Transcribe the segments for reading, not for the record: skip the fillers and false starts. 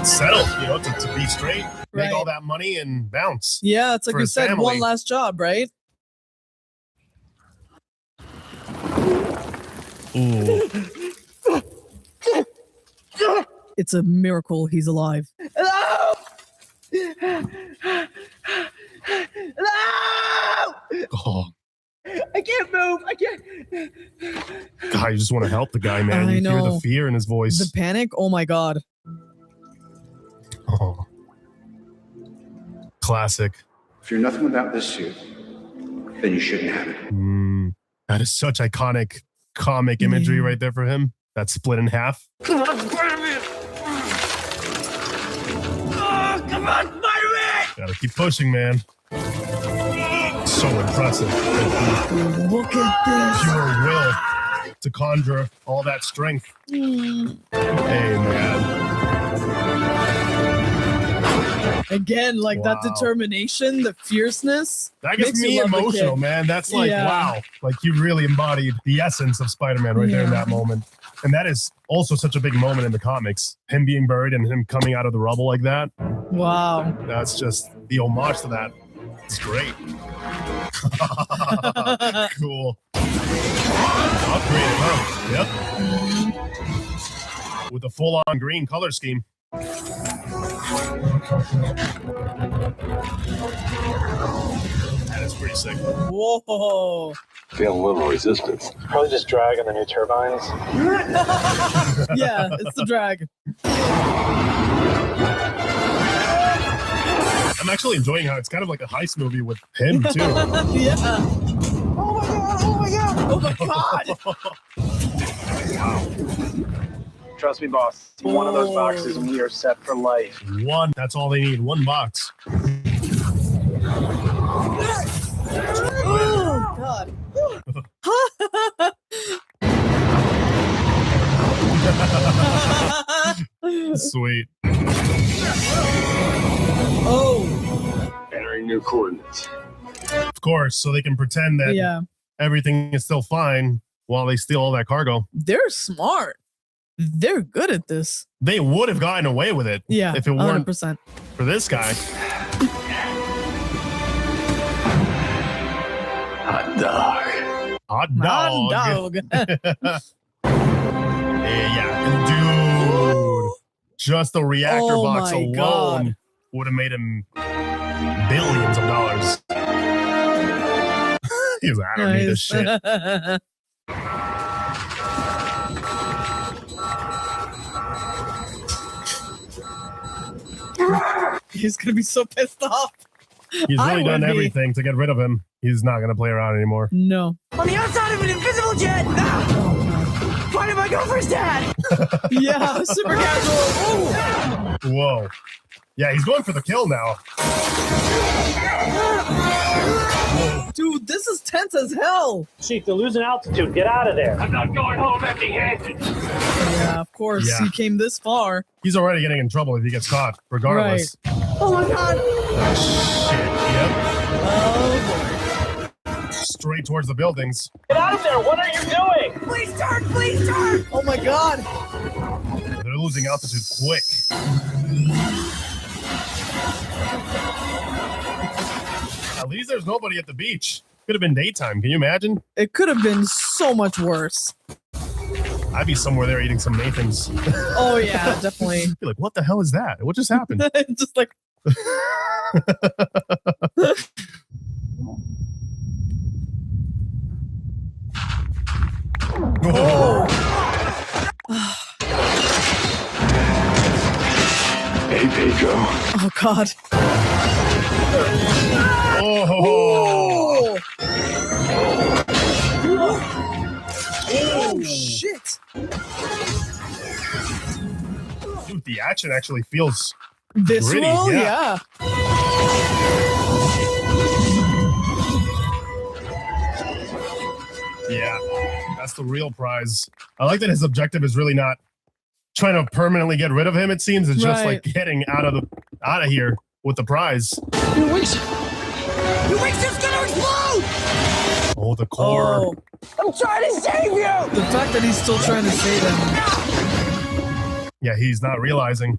settle, you know, to be straight, make all that money and bounce. Yeah, it's like you said, one last job, right? Ooh. It's a miracle he's alive. Hello! Hello! Oh. I can't move. I can't. God, you just want to help the guy, man. I You know. hear the fear in his voice. The panic? Oh my God. Oh. Classic. If you're nothing without this suit, then you shouldn't have it. That is such iconic comic imagery right there for him. That split in half. Come on, Spider-Man! Oh, come on, Spider-Man! Gotta keep pushing, man. So impressive. Look at this. Pure will to conjure all that strength. Hey, man. Again, like that determination, the fierceness. That gets me emotional, man. That's like, wow. Like you really embodied the essence of Spider-Man right there in that moment. And that is also such a big moment in the comics. Him being buried and him coming out of the rubble like that. Wow. That's just the homage to that. It's great. Cool. Upgraded, huh? Yep. With a full-on green color scheme. That is pretty sick. Whoa. Feel a little resistance. Probably just dragging the new turbines. Yeah, it's the drag. I'm actually enjoying how it's kind of like a heist movie with him, too. Yeah. Oh my God! Oh my God! Oh my God! Wow. Trust me, boss. One of those boxes and we are set for life. One. That's all they need. One box. Oh, God. Sweet. Oh. Entering new coordinates. Of course, so they can pretend that everything is still fine while they steal all that cargo. They're smart. They're good at this. They would have gotten away with it if it weren't 100%. for this guy. Hot dog. Hot dog. Hot dog. Yeah, dude. Just the reactor box alone would have made him billions of dollars. He's like, I don't need this shit. He's gonna be so pissed off. He's really done everything to get rid of him. He's not gonna play around anymore. No. On the outside of an invisible jet! Ah! Finding my girlfriend's dad! Yeah, super casual. Ooh. Whoa. Yeah, he's going for the kill now. Dude, this is tense as hell. Chief, they're losing altitude. Get out of there. I'm not going home empty-handed. Yeah, of course. Yeah. He came this far. He's already getting in trouble if he gets caught, regardless. Oh my God! Shit, yep. Oh Straight towards the buildings. Get out of there. What are you doing? Please turn! Please turn! boy. Oh my God. They're losing altitude quick. At least there's nobody at the beach. Could have been daytime. Can you imagine? It could have been so much worse. I'd be somewhere there eating some Nathan's. Oh yeah, definitely. Be like, what the hell is that? What just happened? Just like Oh. Hey, Pedro. oh God. Oh. Oh shit. Dude, the action actually feels Visceral, gritty, yeah. Yeah, that's the real prize. I like that his objective is really not trying to permanently get rid of him. It seems it's just like getting out of here with the prize. Your wings just gonna explode! Oh, the core. Oh, I'm trying to save you! the fact that he's still trying to save him. Yeah, he's not realizing.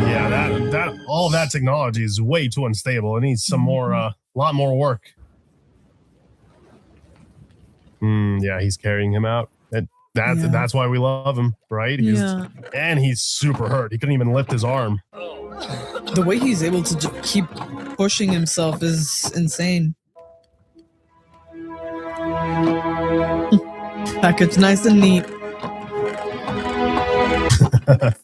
Yeah, that all that technology is way too unstable. It needs some more, lot more work. Yeah, he's carrying him out. That's why we love him, right? And he's super hurt. He couldn't even lift his arm. The way he's able to just keep pushing himself is insane. Package nice and neat.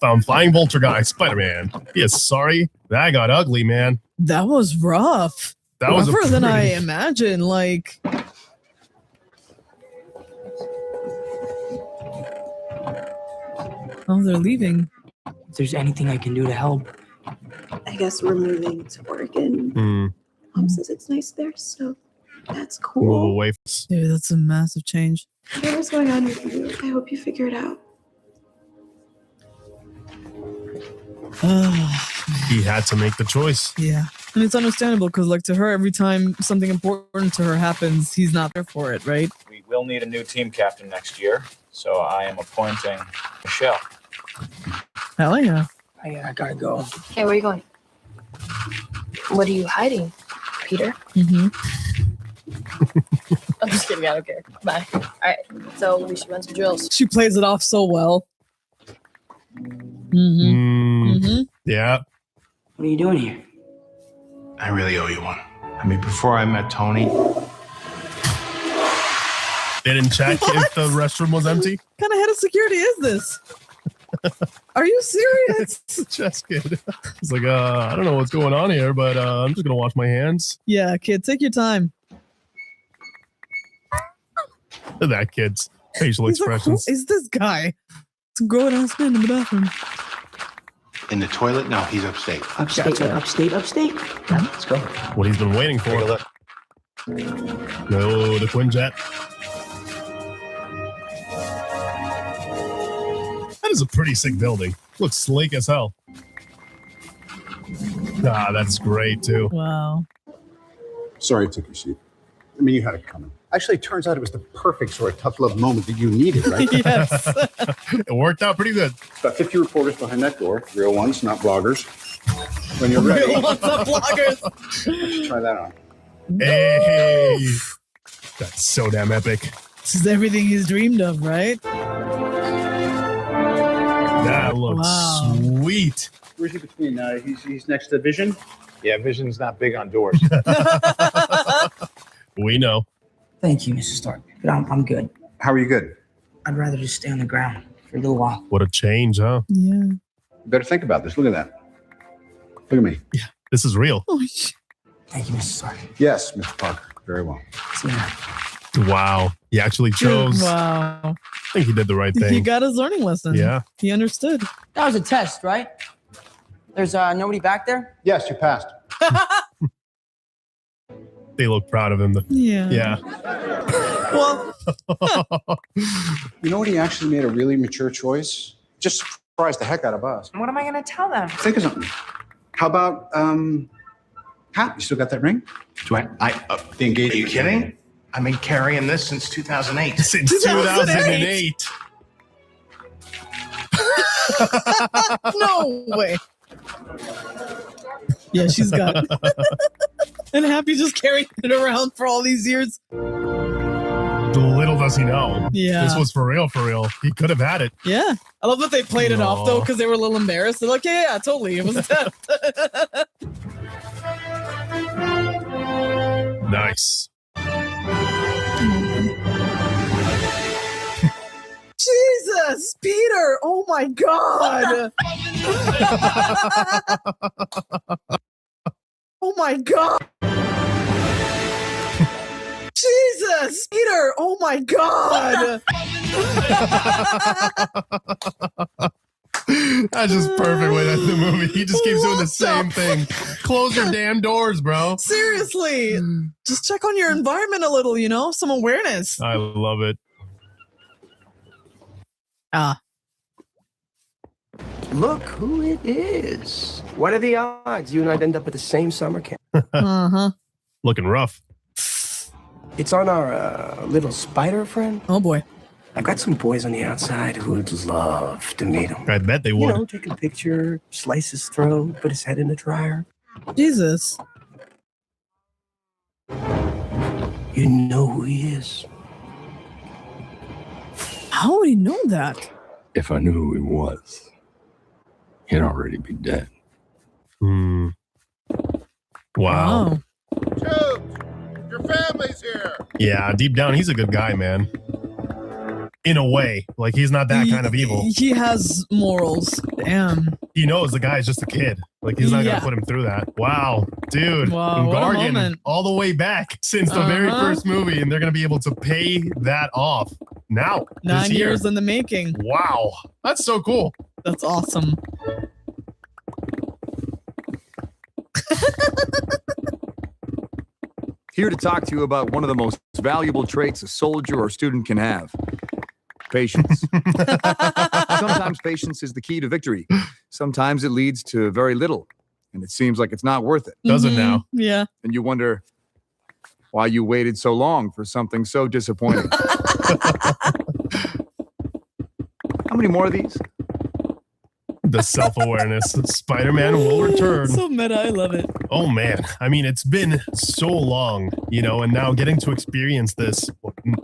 Found flying vulture guy, Spider-Man. He is sorry. That got ugly, man. That was rough. That was rougher than I imagined. Like, oh, they're leaving. If there's anything I can do to help. I guess we're moving to Oregon. Mom says it's nice there, so that's cool. Move away. Dude, that's a massive change. Whatever's going on with you, I hope you figure it out. He had to make the choice. Yeah. And it's understandable because, like, to her, every time something important to her happens, he's not there for it, right? We will need a new team captain next year, so I am appointing Michelle. Hell yeah. I gotta go. Hey, where are you going? What are you hiding, Peter? I'm just kidding. I don't care. Bye. All right. So we should run some drills. She plays it off so well. Yeah. What are you doing here? I really owe you one. I mean, before I met Tony, they didn't check if the restroom was empty. What kind of head of security is this? Are you serious? It's a chess kid. He's like, I don't know what's going on here, but I'm just gonna wash my hands. Yeah, kid, take your time. Look at that kid's facial expressions. Who is this guy? It's a grown-ass man in the bathroom. in the toilet? No, he's upstate. Upstate. Yeah, let's go. What he's been waiting for. Take a look. No, the Quinjet. That is a pretty sick building. Looks sleek as hell. Ah, that's great too. Wow. Sorry it took you, Steve. I mean, you had it coming. Actually, it turns out it was the perfect sort of tough love moment that you needed, right? Yes. It worked out pretty good. About 50 reporters behind that door. Real ones, not bloggers. When you're ready. Real ones, not bloggers. Let's try that on. Hey. That's so damn epic. This is everything he's dreamed of, right? That looks sweet. Where's he between? He's next to Vision. Yeah, Vision's not big on doors. We know. Thank you, Mrs. Stark. But I'm good. How are you good? I'd rather just stay on the ground for a little while. What a change, huh? Yeah. You better think about this. Look at that. Look at me. Yeah, this is real. Oh, Thank you, Mrs. Stark. Yes, Mr. Parker. Very well. See you now. Wow. He actually chose. Wow. I think he did the right thing. He got his learning lesson. Yeah. He understood. That was a test, right? There's nobody back there? Yes, you passed. They look proud of him. Yeah. Yeah. Well, You know what? He actually made a really mature choice. Just surprised the heck out of us. What am I going to tell them? Think of something. How about, Pat, you still got that ring? Do I the engagement? Are you kidding? I've been carrying this since 2008. Since 2008. no way. Yeah, she's got it. And Happy just carrying it around for all these years. Little does he know. Yeah. This was for real, for real. He could have had it. Yeah. I love that they played it off, though, because they were a little embarrassed. They're like, yeah, totally. It was that. Nice. Jesus, Peter. Oh, my God. Oh, my God. Jesus, Peter. Oh, my God. That's just perfect way that's the movie. He just keeps doing the same thing. Close your damn doors, bro. Seriously. Just check on your environment a little, you know? Some awareness. I love it. Look who it is. What are the odds you and I'd end up at the same summer camp? Uh-huh. Looking rough. It's on our little spider friend. Oh boy. I've got some boys on the outside who would love to meet him. I bet they would. You know, take a picture, slice his throat, put his head in the dryer. Jesus. You know who he is. How would he know that? If I knew who he was, he'd already be dead. Wow. Wow. Your family's here. Yeah, deep down, he's a good guy, man. In a way, like he's not that kind of evil. He has morals. Damn. He knows the guy's just a kid. Like he's not Yeah. gonna put him through that. Wow, dude. Wow, what a Gargan moment. all the way back since the very first movie, and they're gonna be able to pay that off now. 9 this year. years in the making. Wow, that's so cool. That's awesome. Here to talk to you about one of the most valuable traits a soldier or student can have. Patience. Sometimes patience is the key to victory. Sometimes it leads to very little, and it seems like it's not worth it. Doesn't now. Yeah. And you wonder why you waited so long for something so disappointing. How many more of these? The self-awareness. Spider-Man will return. So meta. I love it. Oh man, I mean, it's been so long, you know, and now getting to experience this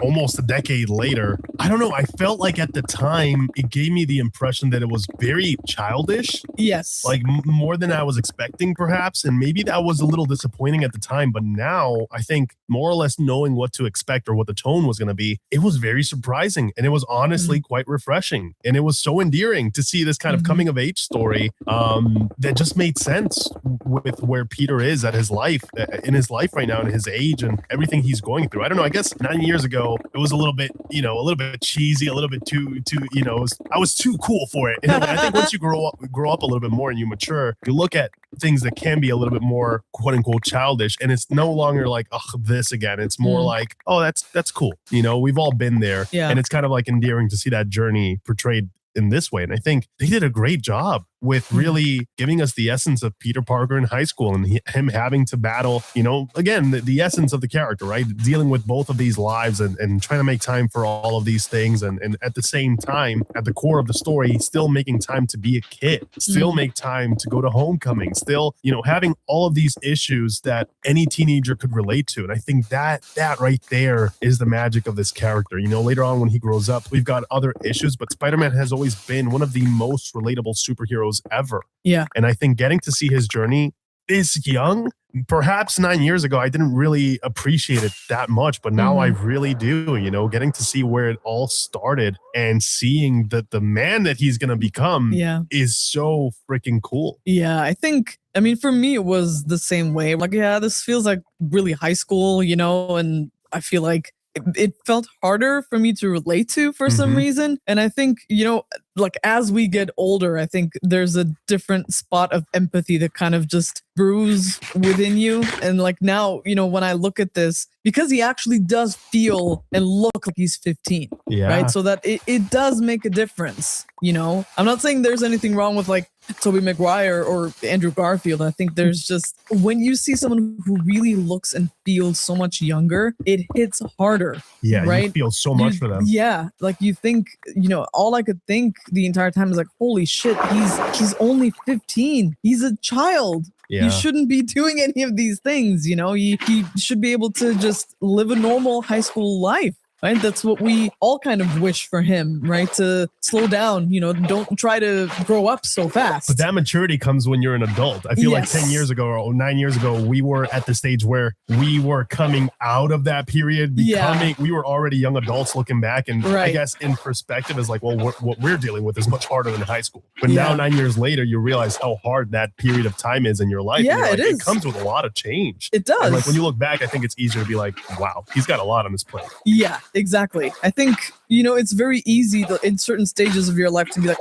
almost a decade later, I don't know. I felt like at the time it gave me the impression that it was very childish, Yes. like more than I was expecting, perhaps, and maybe that was a little disappointing at the time. But now I think more or less knowing what to expect or what the tone was going to be, it was very surprising, and it was honestly quite refreshing, and it was so endearing to see this kind of coming of age story that just made sense with where Peter is at his life, in his life right now, and his age and everything he's going through. I don't know. I guess 9 years ago, it was a little bit, you know, a little bit cheesy, a little bit too, you know, I was too cool for it. And I think once you grow up a little bit more and you mature, you look at things that can be a little bit more quote unquote childish, and it's no longer like, oh, this again. It's more like, oh, that's cool. You know, we've all been there. Yeah. And it's kind of like endearing to see that journey portrayed in this way. And I think they did a great job with really giving us the essence of Peter Parker in high school and him having to battle, you know, again, the essence of the character, right? Dealing with both of these lives and trying to make time for all of these things. And at the same time, at the core of the story, still making time to be a kid, still make time to go to homecoming, still, you know, having all of these issues that any teenager could relate to. And I think that right there is the magic of this character. You know, later on when he grows up, we've got other issues, but Spider-Man has always been one of the most relatable superheroes ever. Yeah. And I think getting to see his journey this young, perhaps 9 years ago, I didn't really appreciate it that much, but now I really do, you know, getting to see where it all started and seeing that the man that he's going to become is so freaking cool. Yeah. I mean, for me, it was the same way. Like, yeah, this feels like really high school, you know, and I feel like it felt harder for me to relate to for some reason. And I think, you know, like as we get older, I think there's a different spot of empathy that kind of just brews within you. And like now, you know, when I look at this, because he actually does feel and look like he's 15, right? So that it does make a difference, you know? I'm not saying there's anything wrong with like Tobey Maguire or Andrew Garfield. I think there's just, when you see someone who really looks and feels so much younger, it hits harder. Yeah, right? You feel so much for them. Yeah, like you think, you know, all I could think the entire time is like, holy shit, he's only 15. He's a child. Yeah. He shouldn't be doing any of these things, you know? He should be able to just live a normal high school life. Right? That's what we all kind of wish for him, right? To slow down, you know, don't try to grow up so fast. But that maturity comes when you're an adult. I feel like 10 years ago or 9 years ago, we were at the stage where we were coming out of that period, we were already young adults looking back. And I guess in perspective is like, well, what we're dealing with is much harder than high school. But now 9 years later, you realize how hard that period of time is in your life. Yeah, like, it is. It comes with a lot of change. It does. And like when you look back, I think it's easier to be like, wow, he's got a lot on his plate. Yeah. Exactly. I think, you know, it's very easy in certain stages of your life to be like,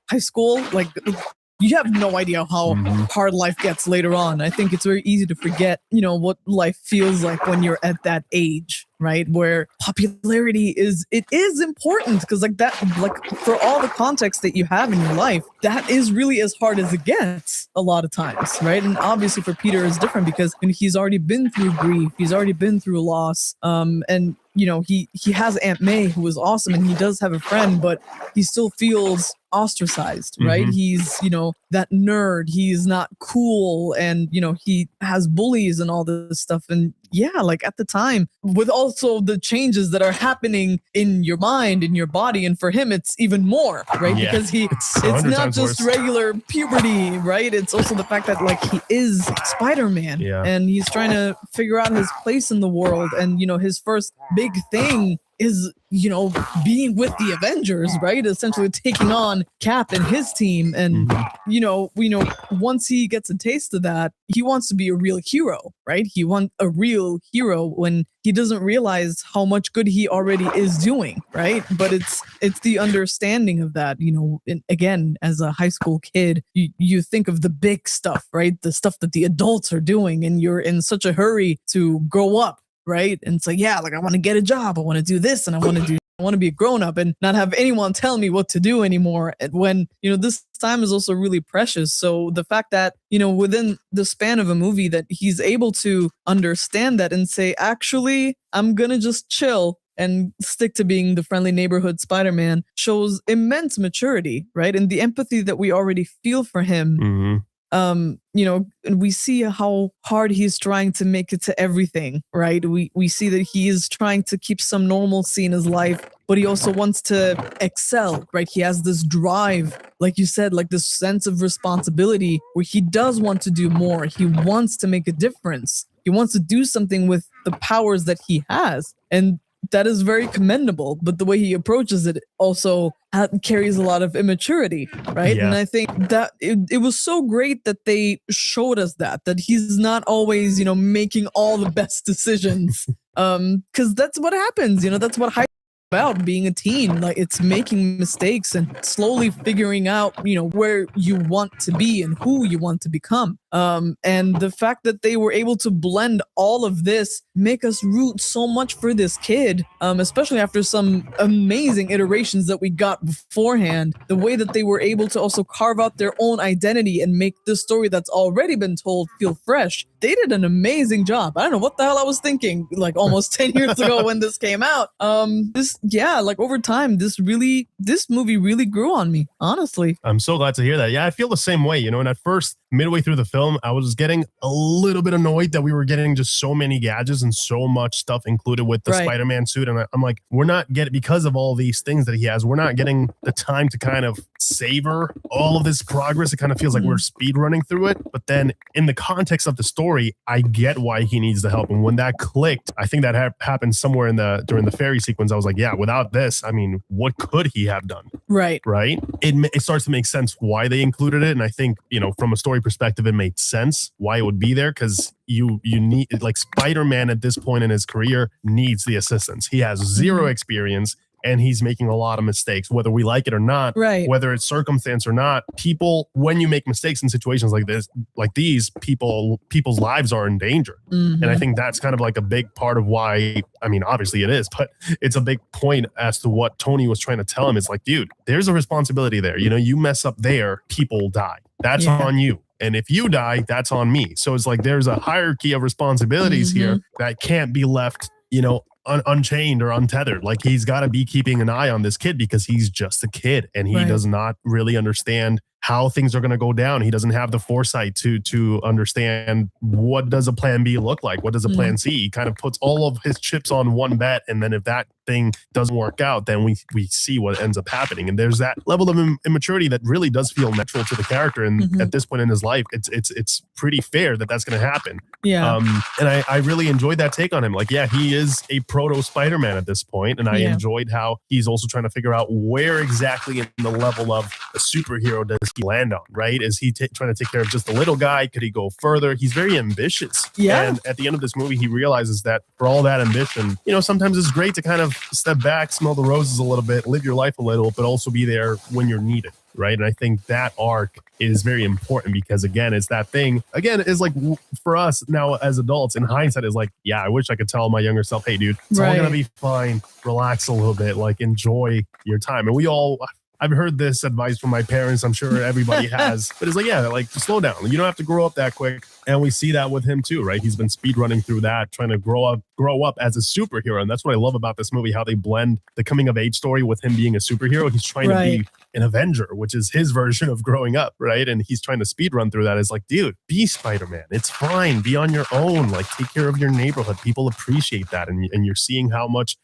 high school, like you have no idea how hard life gets later on. I think it's very easy to forget, what life feels like when you're at that age, right? Where popularity is important because for all the context that you have in your life, that is really as hard as it gets a lot of times, right? And obviously for Peter it's different because he's already been through grief, he's already been through loss, and he has Aunt May, who is awesome, and he does have a friend, but he still feels ostracized, right? He's, that nerd, he's not cool, and, he has bullies and all this stuff. And yeah, like at the time, with also the changes that are happening in your mind, in your body, and for him, it's even more, right? Yeah. Because it's not just regular puberty, right? It's also the fact that he is Spider-Man, and he's trying to figure out his place in the world. And, his first big thing is, being with the Avengers, right? Essentially taking on Cap and his team. And, once he gets a taste of that, he wants to be a real hero, right? He wants a real hero when he doesn't realize how much good he already is doing, right? But it's the understanding of that, again, as a high school kid, you think of the big stuff, right? The stuff that the adults are doing, and you're in such a hurry to grow up, right? And it's I want to get a job, I want to do this, and I want to be a grown-up and not have anyone tell me what to do anymore. And when, this time is also really precious. So the fact that, within the span of a movie that he's able to understand that and say, actually, I'm going to just chill and stick to being the friendly neighborhood Spider-Man shows immense maturity, right? And the empathy that we already feel for him. And we see how hard he's trying to make it to everything, right? We see that he is trying to keep some normalcy in his life, but he also wants to excel, right? He has this drive, like you said, this sense of responsibility where he does want to do more. He wants to make a difference. He wants to do something with the powers that he has. And that is very commendable, but the way he approaches it also carries a lot of immaturity, right? Yeah. And I think that it was so great that they showed us that he's not always, making all the best decisions, because that's what happens, that's what high about being a teen. It's making mistakes and slowly figuring out, where you want to be and who you want to become. And the fact that they were able to blend all of this, make us root so much for this kid, especially after some amazing iterations that we got beforehand, the way that they were able to also carve out their own identity and make this story that's already been told feel fresh. They did an amazing job. I don't know what the hell I was thinking almost 10 years ago when this came out. Over time, this movie really grew on me, honestly. I'm so glad to hear that. Yeah, I feel the same way, and at first, midway through the film, I was getting a little bit annoyed that we were getting just so many gadgets and so much stuff included with the Spider-Man suit. And I'm like, we're not getting, because of all these things that he has, we're not getting the time to kind of savor all of this progress. It kind of feels like we're speed running through it. But then in the context of the story, I get why he needs the help. And when that clicked, I think that happened somewhere during the ferry sequence. I was like, yeah, without this, I mean, what could he have done? Right. It starts to make sense why they included it. And I think, from a story perspective, it made sense why it would be there, because you need, Spider-Man at this point in his career needs the assistance. He has zero experience and he's making a lot of mistakes, whether we like it or not, whether it's circumstance or not. People, when you make mistakes in situations like this, people's lives are in danger. And I think that's kind of a big part of why, I mean, obviously it is, but it's a big point as to what Tony was trying to tell him. It's dude, there's a responsibility there. You mess up there, people die. That's on you. And if you die, that's on me. So it's there's a hierarchy of responsibilities here that can't be left, unchained or untethered. He's got to be keeping an eye on this kid because he's just a kid and he does not really understand how things are going to go down. He doesn't have the foresight to understand what does a plan B look like? What does a plan C? He kind of puts all of his chips on one bet. And then if that thing doesn't work out, then we see what ends up happening. And there's that level of immaturity that really does feel natural to the character. And at this point in his life, it's pretty fair that that's going to happen. Yeah. And I really enjoyed that take on him. He is a proto Spider-Man at this point. And I enjoyed how he's also trying to figure out where exactly in the level of a superhero does he land on, right? Is he trying to take care of just the little guy? Could he go further? He's very ambitious. Yeah. And at the end of this movie, he realizes that for all that ambition, sometimes it's great to kind of step back, smell the roses a little bit, live your life a little, but also be there when you're needed. right? And I think that arc is very important because, again, it's that thing. Again, is like for us now as adults, in hindsight, is like, yeah, I wish I could tell my younger self, hey, dude, it's all gonna be fine. Relax a little bit, like enjoy your time. And we all. I've heard this advice from my parents. I'm sure everybody has, but it's like, yeah, like slow down. You don't have to grow up that quick. And we see that with him too, right? He's been speed running through that, trying to grow up as a superhero. And that's what I love about this movie, how they blend the coming of age story with him being a superhero. He's trying to be an Avenger, which is his version of growing up, right? And he's trying to speed run through that. It's like, dude, be Spider-Man. It's fine. Be on your own. Like, take care of your neighborhood. People appreciate that. And you're seeing how much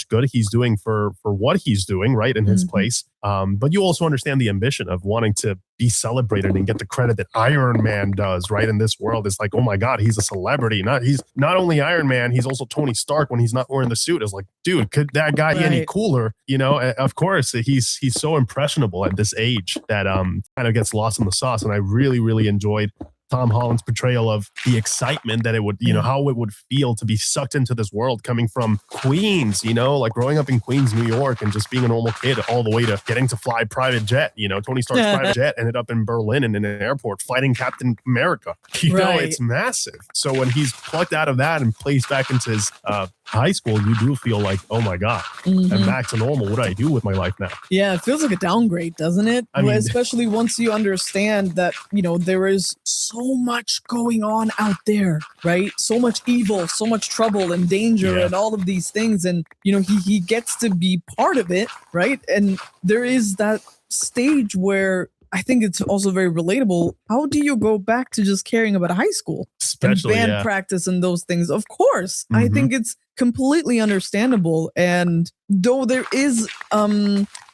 good he's doing for what he's doing, right? In his place. But you also understand the ambition of wanting to be celebrated and get the credit that Iron Man does, right? In this world, it's like, oh my God, he's a celebrity. He's not only Iron Man, he's also Tony Stark when he's not wearing the suit. It's like, dude, could that guy be any cooler? You know, of course, he's so impressionable at this age that kind of gets lost in the sauce. And I really, really enjoyed Tom Holland's portrayal of the excitement that it would, you know, how it would feel to be sucked into this world coming from Queens, you know, like growing up in Queens, New York, and just being a normal kid all the way to getting to fly private jet. You know, Tony Stark's private jet ended up in Berlin and in an airport fighting Captain America. You know, it's massive. So when he's plucked out of that and placed back into his high school, you do feel like, oh my God, I'm back to normal. What do I do with my life now? Yeah, it feels like a downgrade, doesn't it? I mean, especially once you understand that, you know, there is so much going on out there, right? So much evil, so much trouble and danger and all of these things. And, you know, he gets to be part of it, right? And there is that stage where I think it's also very relatable. How do you go back to just caring about high school? Especially and band practice and those things? Of course. I think it's completely understandable. And though there is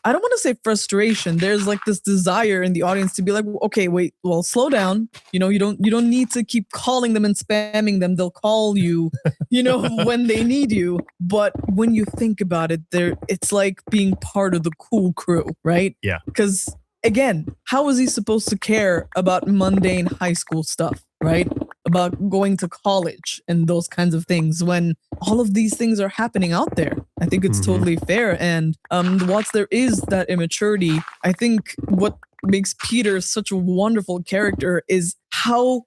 I don't want to say frustration, there's like this desire in the audience to be like, okay, wait, well, slow down. You know, you don't need to keep calling them and spamming them. They'll call you, you know, when they need you. But when you think about it, it's like being part of the cool crew, right? Yeah. Because again, how is he supposed to care about mundane high school stuff, right? About going to college and those kinds of things when all of these things are happening out there. I think it's totally fair. And whilst there is that immaturity, I think what makes Peter such a wonderful character is how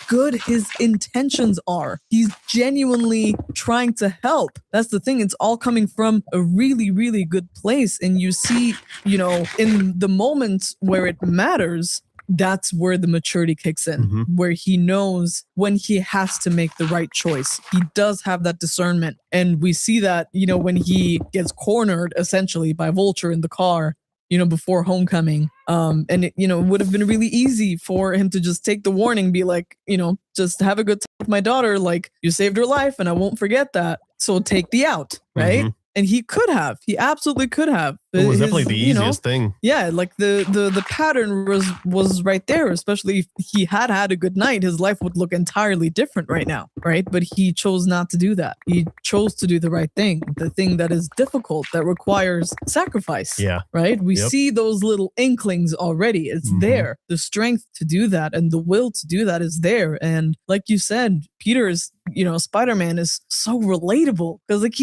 good his intentions are. He's genuinely trying to help. That's the thing. It's all coming from a really, really good place. And you see, you know, in the moments where it matters, that's where the maturity kicks in, where he knows when he has to make the right choice. He does have that discernment. And we see that, you know, when he gets cornered essentially by Vulture in the car, you know, before homecoming. And it, you know, would have been really easy for him to just take the warning, be like, you know, just have a good time with my daughter. Like, you saved her life and I won't forget that. So take the out, right? And he could have. He absolutely could have. It was definitely the easiest thing. Yeah, like the pattern was right there. Especially if he had a good night, his life would look entirely different right now, right? But he chose not to do that. He chose to do the right thing, the thing that is difficult, that requires sacrifice. Yeah. Right? We see those little inklings already. It's there. The strength to do that and the will to do that is there. And like you said, Peter's, you know, Spider-Man is so relatable because like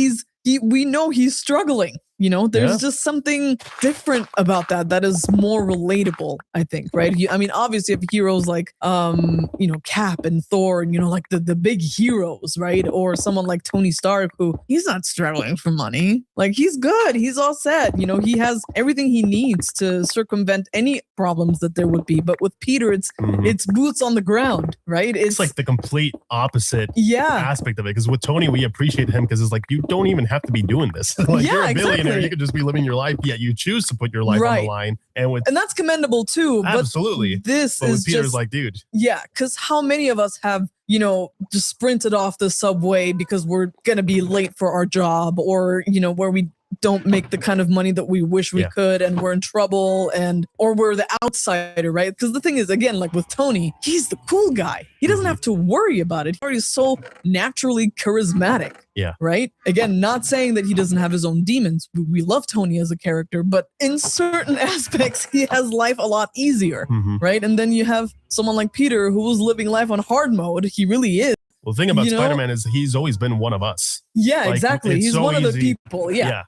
we know he's struggling. You know, there's just something different about that is more relatable, I think, right? I mean, obviously, if heroes like, you know, Cap and Thor, and, you know, like the big heroes, right? Or someone like Tony Stark, who he's not struggling for money. Like, he's good. He's all set. You know, he has everything he needs to circumvent any problems that there would be. But with Peter, it's boots on the ground, right? It's like the complete opposite aspect of it. Because with Tony, we appreciate him because it's like, you don't even have to be doing this. Like, you're a billionaire. You could just be living your life, yet you choose to put your life on the line. And that's commendable too. Absolutely. But this is Peter's just like, dude. Yeah, because how many of us have, you know, just sprinted off the subway because we're going to be late for our job, or, you know, where we don't make the kind of money that we wish we could, and we're in trouble, or we're the outsider, right? Because the thing is, again, like with Tony, he's the cool guy. He doesn't have to worry about it. He's already so naturally charismatic. Yeah. Right? Again, not saying that he doesn't have his own demons. We love Tony as a character, but in certain aspects, he has life a lot easier, right? And then you have someone like Peter who was living life on hard mode. He really is. Well, the thing about You know? Spider-Man is he's always been one of us. Yeah, Like, exactly. it's He's so one of the easy. people. Yeah.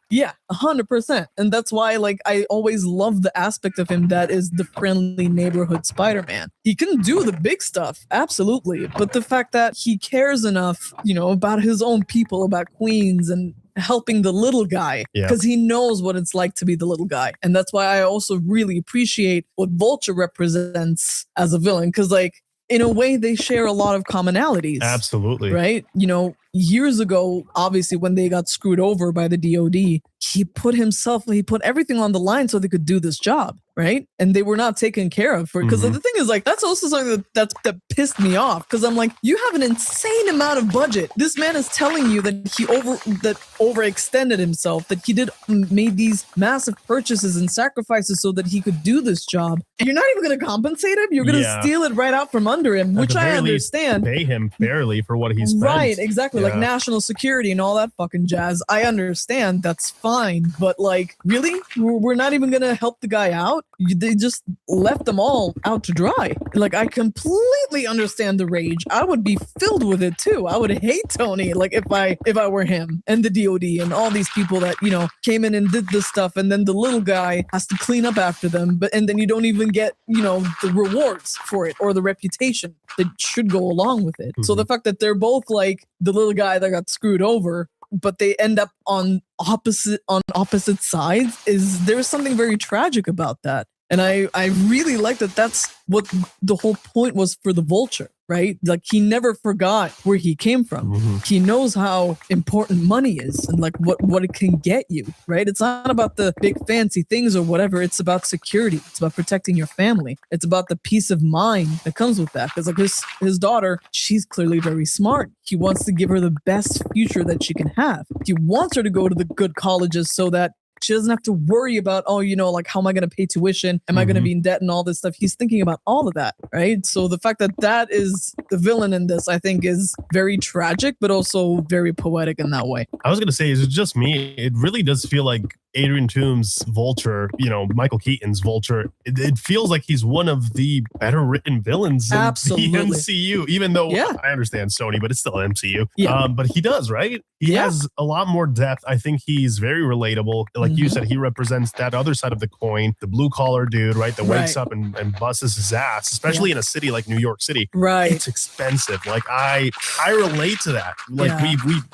100%. And that's why, like, I always love the aspect of him that is the friendly neighborhood Spider-Man. He can do the big stuff, absolutely. But the fact that he cares enough, you know, about his own people, about Queens and helping the little guy, Yeah. because he knows what it's like to be the little guy. And that's why I also really appreciate what Vulture represents as a villain, because, like, in a way, they share a lot of commonalities. Absolutely. Right? You know, years ago, obviously, when they got screwed over by the DOD, he put everything on the line so they could do this job. Right? And they were not taken care of for it. Because the thing is, like, that's also something that pissed me off. Because I'm like, you have an insane amount of budget. This man is telling you that he overextended himself, that he made these massive purchases and sacrifices so that he could do this job. And you're not even going to compensate him. You're going to steal it right out from under him, which I understand. Pay him fairly for what he's spent. Right, exactly. Like Yeah. national security and all that fucking jazz. I understand. That's fine. But, like, really? We're not even going to help the guy out? They just left them all out to dry. Like, I completely understand the rage. I would be filled with it too. I would hate Tony, like, if I were him and the DOD and all these people that, you know, came in and did this stuff, and then the little guy has to clean up after them, and then you don't even get, you know, the rewards for it or the reputation that should go along with it. So the fact that they're both like the little guy that got screwed over, but they end up on opposite sides, there's something very tragic about that. And I really like that. That's what the whole point was for the Vulture, right? Like, he never forgot where he came from. He knows how important money is and, like, what it can get you, right? It's not about the big fancy things or whatever. It's about security. It's about protecting your family. It's about the peace of mind that comes with that. Because, like, his daughter, she's clearly very smart. He wants to give her the best future that she can have. He wants her to go to the good colleges so that she doesn't have to worry about, oh, you know, like, how am I going to pay tuition? Am I going to be in debt and all this stuff? He's thinking about all of that, right? So the fact that is the villain in this, I think, is very tragic, but also very poetic in that way. I was going to say, is it just me? It really does feel like Adrian Toomes' Vulture, you know, Michael Keaton's Vulture, it feels like he's one of the better written villains in the MCU, even though I understand Sony, but it's still MCU. But he does, right? He has a lot more depth. I think he's very relatable. Like you said, he represents that other side of the coin, the blue collar dude, right? That wakes up and busts his ass, especially in a city like New York City. Right. It's expensive. Like, I relate to that. Like,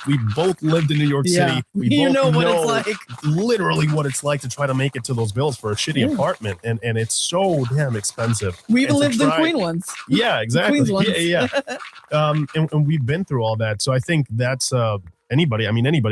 we both lived in New York City. We both know what it's like. Literally what it's like to try to make it to those bills for a shitty apartment, and it's so damn expensive. We even lived in Queen once. Yeah, exactly. Queens once. And we've been through all that, so I think that's anybody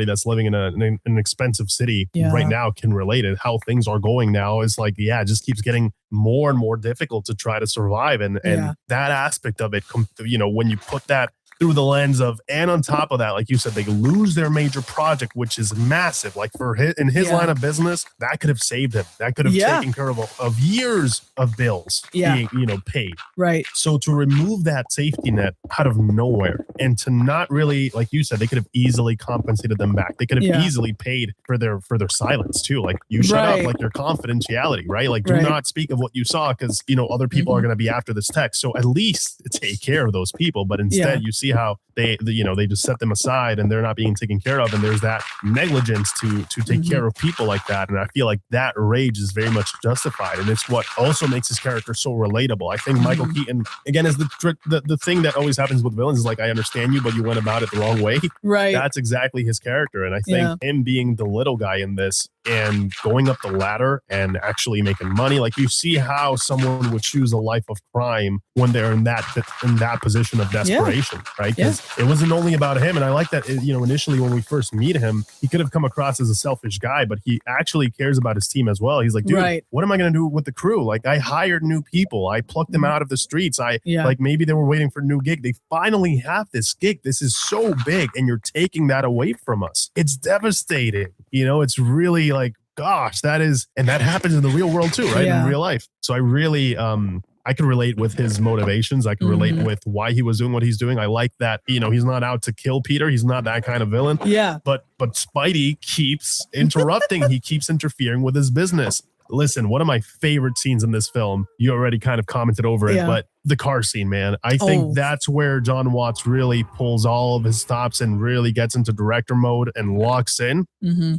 that's living in an expensive city right now can relate it. How things are going now is like, it just keeps getting more and more difficult to try to survive, and that aspect of it, you know, when you put that through the lens of, and on top of that, like you said, they lose their major project, which is massive. Like, for his line of business, that could have saved him. That could have taken care of years of bills being, you know, paid. Right. So to remove that safety net out of nowhere, and to not really, like you said, they could have easily compensated them back. They could have easily paid for their silence too. Like, you shut up, like, your confidentiality, right? Like, do not speak of what you saw, because, you know, other people are going to be after this text. So at least take care of those people. But instead, you see how they just set them aside, and they're not being taken care of, and there's that negligence to take care of people like that. And I feel like that rage is very much justified, and it's what also makes his character so relatable. I think Michael Keaton, again, is the thing that always happens with villains, is like, I understand you, but you went about it the wrong way. Right. That's exactly his character, and I think him being the little guy in this and going up the ladder and actually making money, like, you see how someone would choose a life of crime when they're in that position of desperation, right? Because it wasn't only about him. And I like that, you know, initially when we first meet him, he could have come across as a selfish guy, but he actually cares about his team as well. He's like, dude, what am I going to do with the crew? Like, I hired new people. I plucked them out of the streets. Like, maybe they were waiting for a new gig. They finally have this gig. This is so big, and you're taking that away from us. It's devastating. You know, it's really like, gosh, that happens in the real world too, right? In real life. So I really, I can relate with his motivations. I can relate with why he was doing what he's doing. I like that, you know, he's not out to kill Peter. He's not that kind of villain. Yeah. But Spidey keeps interrupting. He keeps interfering with his business. Listen, one of my favorite scenes in this film, you already kind of commented over it, but the car scene, man. I think that's where John Watts really pulls all of his stops and really gets into director mode and locks in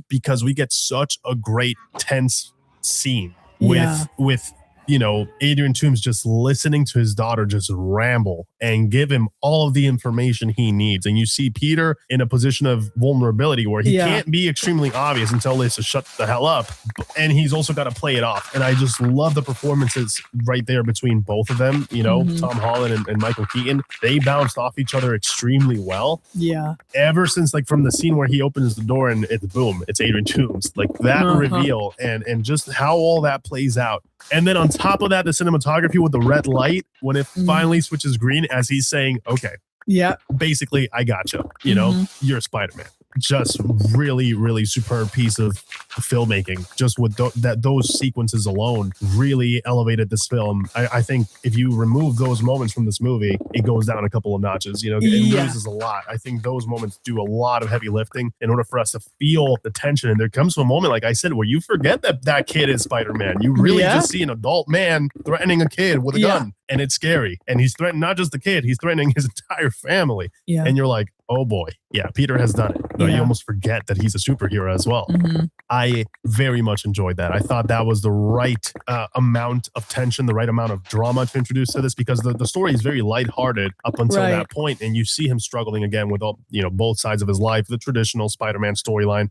because we get such a great tense scene with you know, Adrian Toomes just listening to his daughter just ramble and give him all of the information he needs. And you see Peter in a position of vulnerability where he can't be extremely obvious and tell Liz to shut the hell up. And he's also got to play it off. And I just love the performances right there between both of them. You know, Tom Holland and Michael Keaton, they bounced off each other extremely well. Yeah. Ever since like from the scene where he opens the door and it's boom, it's Adrian Toomes. Like that reveal and just how all that plays out. And then on top of that, the cinematography with the red light, when it finally switches green as he's saying, okay, basically, I gotcha. You know, you're Spider-Man. Just really, really superb piece of filmmaking. Just with those sequences alone really elevated this film. I think if you remove those moments from this movie, it goes down a couple of notches. You know, it loses a lot. I think those moments do a lot of heavy lifting in order for us to feel the tension. And there comes to a moment, like I said, where you forget that kid is Spider-Man. You really just see an adult man threatening a kid with a gun. And it's scary. And he's threatening not just the kid, he's threatening his entire family. Yeah. And you're like, oh boy, yeah, Peter has done it. But you almost forget that he's a superhero as well. I very much enjoyed that. I thought that was the right amount of tension, the right amount of drama to introduce to this, because the story is very lighthearted up until that point, and you see him struggling again with all, you know, both sides of his life, the traditional Spider-Man storyline.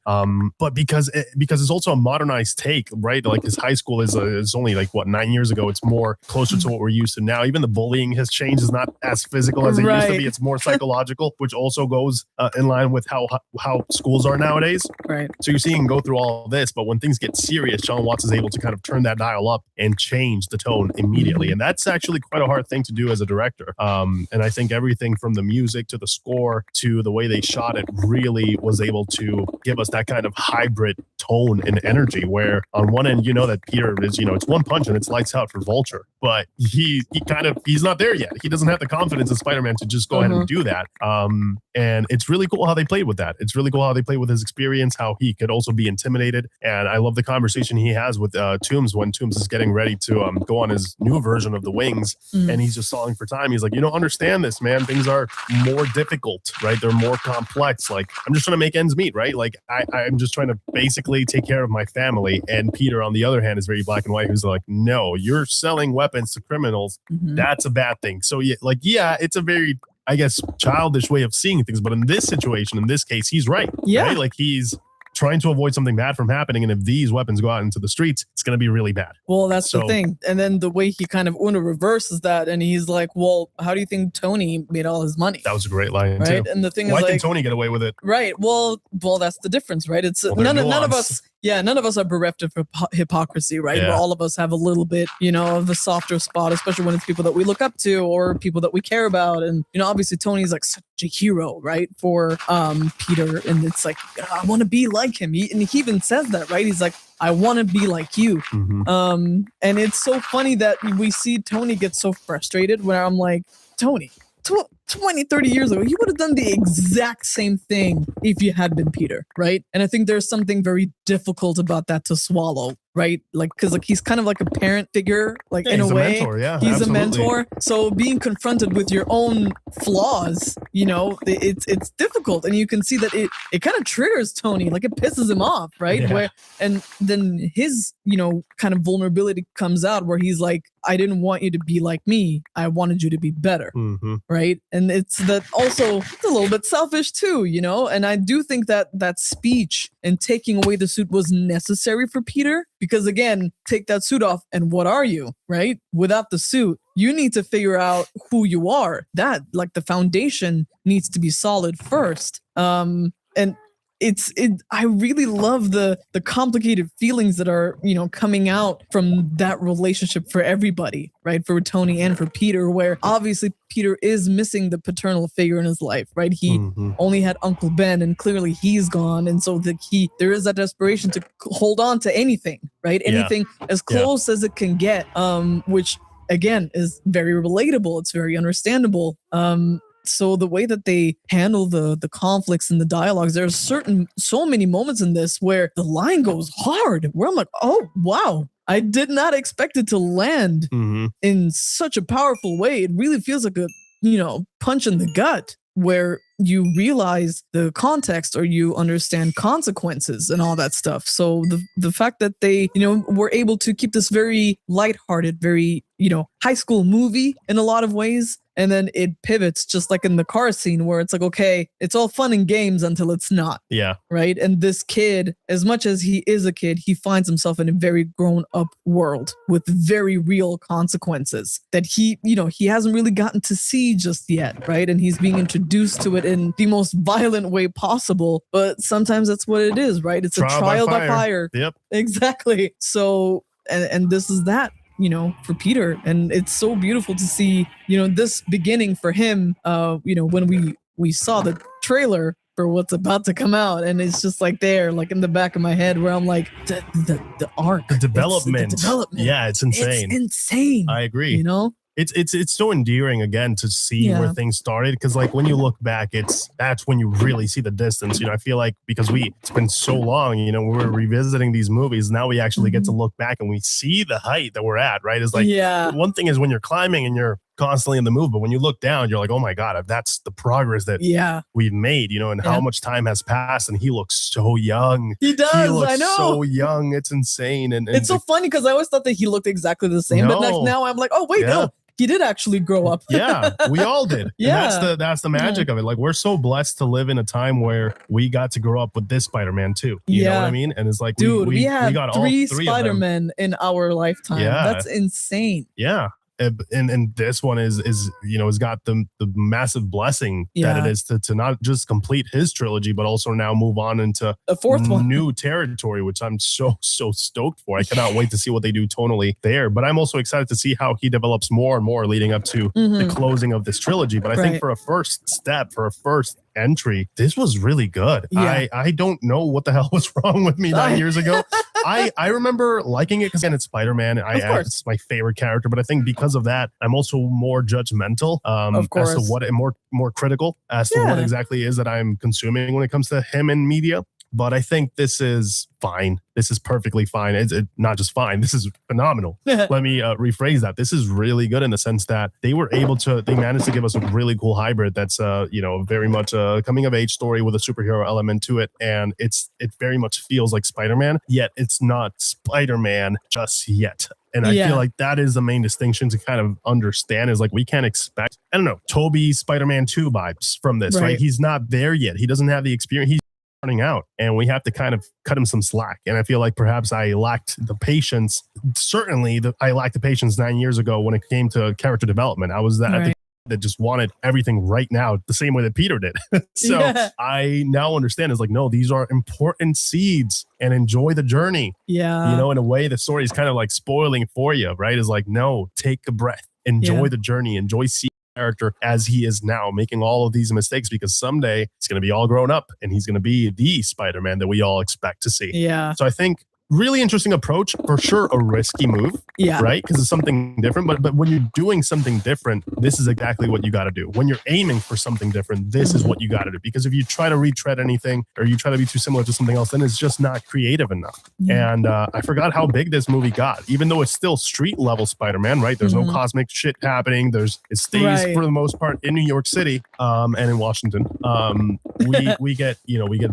But because it's also a modernized take, right? Like his high school is only like what 9 years ago. It's more closer to what we're used to now. Even the bullying has changed. It's not as physical as it used to be. It's more psychological, which also goes in line with how schools are nowadays. Right. So you're seeing him go through all this, but when things get serious, John Watts is able to kind of turn that dial up and change the tone immediately. And that's actually quite a hard thing to do as a director. And I think everything from the music to the score to the way they shot it really was able to give us that kind of hybrid tone and energy, where on one end, you know that Peter is, you know, it's one punch and it's lights out for Vulture, but he's not there yet. He doesn't have the confidence of Spider-Man to just go ahead and do that. And it's really cool how they played with that. It's really cool how they played with his experience, how he could also be intimidated. And I love the conversation he has with Toomes when Toomes is getting ready to go on his new version of the wings. And he's just stalling for time. He's like, you don't understand this, man. Things are more difficult, right? They're more complex. Like, I'm just trying to make ends meet, right? Like, I'm just trying to basically take care of my family. And Peter, on the other hand, is very black and white. Who's like, no, you're selling weapons to criminals. That's a bad thing. So, yeah, it's a very, I guess, childish way of seeing things. But in this situation, in this case, he's right. Yeah. Right? Like, he's trying to avoid something bad from happening. And if these weapons go out into the streets, it's going to be really bad. Well, that's the thing. And then the way he kind of reverses that, and he's like, well, how do you think Tony made all his money? That was a great line, right? Too. And the thing Why is, can Tony get away with it? Right. Well, that's the difference, right? It's none of us. Yeah, none of us are bereft of hypocrisy, right? Yeah. Where all of us have a little bit, you know, of a softer spot, especially when it's people that we look up to or people that we care about. And, you know, obviously Tony's like such a hero, right? For Peter. And it's like, I want to be like him. And he even says that, right? He's like, I want to be like you. And it's so funny that we see Tony get so frustrated where I'm like, Tony, 20, 30 years ago, you would have done the exact same thing if you had been Peter, right? And I think there's something very difficult about that to swallow, right? Like, because like he's kind of like a parent figure, like in a way. Mentor, yeah, he's absolutely. a mentor. So being confronted with your own flaws, you know, it's difficult, and you can see that it kind of triggers Tony, like it pisses him off, right? Yeah. And then his, you know, kind of vulnerability comes out where he's like, I didn't want you to be like me. I wanted you to be better, right? And it's that also it's a little bit selfish too, you know? And I do think that that speech and taking away the suit was necessary for Peter, because again, take that suit off and what are you, right? Without the suit, you need to figure out who you are. That, like, the foundation needs to be solid first. And I really love the complicated feelings that are, you know, coming out from that relationship for everybody, right? For Tony and for Peter, where obviously Peter is missing the paternal figure in his life, right? He only had Uncle Ben, and clearly he's gone. And so there is that desperation to hold on to anything, right? Anything as close as it can get, which again is very relatable. It's very understandable. So the way that they handle the conflicts and the dialogues, there's so many moments in this where the line goes hard, where I'm like, oh, wow, I did not expect it to land in such a powerful way. It really feels like a, punch in the gut where you realize the context or you understand consequences and all that stuff. So the fact that they, were able to keep this very lighthearted, very, high school movie in a lot of ways. And then it pivots just like in the car scene where it's like, okay, it's all fun and games until it's not. Yeah. Right. And this kid, as much as he is a kid, he finds himself in a very grown up world with very real consequences that he hasn't really gotten to see just yet. Right. And he's being introduced to it in the most violent way possible. But sometimes that's what it is. Right. It's a trial by fire. Yep. Exactly. So and this is that. For Peter. And it's so beautiful to see, this beginning for him, when we saw the trailer for what's about to come out. And it's just like there, like in the back of my head where I'm like, the arc. The development. Yeah, it's insane. It's insane. I agree. It's so endearing again to see where things started, because like when you look back, that's when you really see the distance. I feel like because it's been so long, we're revisiting these movies. Now we actually get to look back and we see the height that we're at, right? It's like one thing is when you're climbing and you're constantly in the move, but when you look down, you're like, oh my God, that's the progress that we've made, and how much time has passed. And he looks so young. He does. He looks I know. so young. It's insane. And it's so funny because I always thought that he looked exactly the same, but like now I'm like, oh wait, no. He did actually grow up. Yeah, we all did. And that's the magic of it. Like, we're so blessed to live in a time where we got to grow up with this Spider-Man too. You know what I mean? And it's like, dude, we had got three all three Spider-Men in our lifetime. Yeah. That's insane. Yeah. And this one is has got the massive blessing that it is to not just complete his trilogy, but also now move on into a fourth one, new territory, which I'm so stoked for. I cannot wait to see what they do tonally there. But I'm also excited to see how he develops more and more leading up to the closing of this trilogy. But I think for a first step, for a first entry, this was really good. I don't know what the hell was wrong with me 9 years ago. I remember liking it because it's Spider-Man. It's my favorite character, but I think because of that, I'm also more judgmental as to what more critical as to what exactly is that I'm consuming when it comes to him in media. But I think this is fine. This is perfectly fine. It's not just fine. This is phenomenal. Let me rephrase that. This is really good in the sense that they managed to give us a really cool hybrid that's, very much a coming of age story with a superhero element to it. And it very much feels like Spider-Man, yet it's not Spider-Man just yet. And I feel like that is the main distinction to kind of understand is like, we can't expect, I don't know, Toby Spider-Man 2 vibes from this, right? He's not there yet. He doesn't have the experience. He's running out, and we have to kind of cut him some slack. And I feel like perhaps I lacked the patience. Certainly I lacked the patience 9 years ago when it came to character development. I was that just wanted everything right now, the same way that Peter did. So I now understand, it's like, no, these are important seeds and enjoy the journey. Yeah. In a way, the story is kind of like spoiling for you, right? Is like, no, take a breath, enjoy the journey, enjoy seeing character as he is now, making all of these mistakes, because someday he's going to be all grown up and he's going to be the Spider-Man that we all expect to see. Yeah. So I think really interesting approach, for sure. A risky move, right? Because it's something different. But when you're doing something different, this is exactly what you got to do. When you're aiming for something different, this is what you got to do. Because if you try to retread anything or you try to be too similar to something else, then it's just not creative enough. And I forgot how big this movie got, even though it's still street level Spider-Man, right? There's no cosmic shit happening. It stays for the most part in New York City and in Washington. We get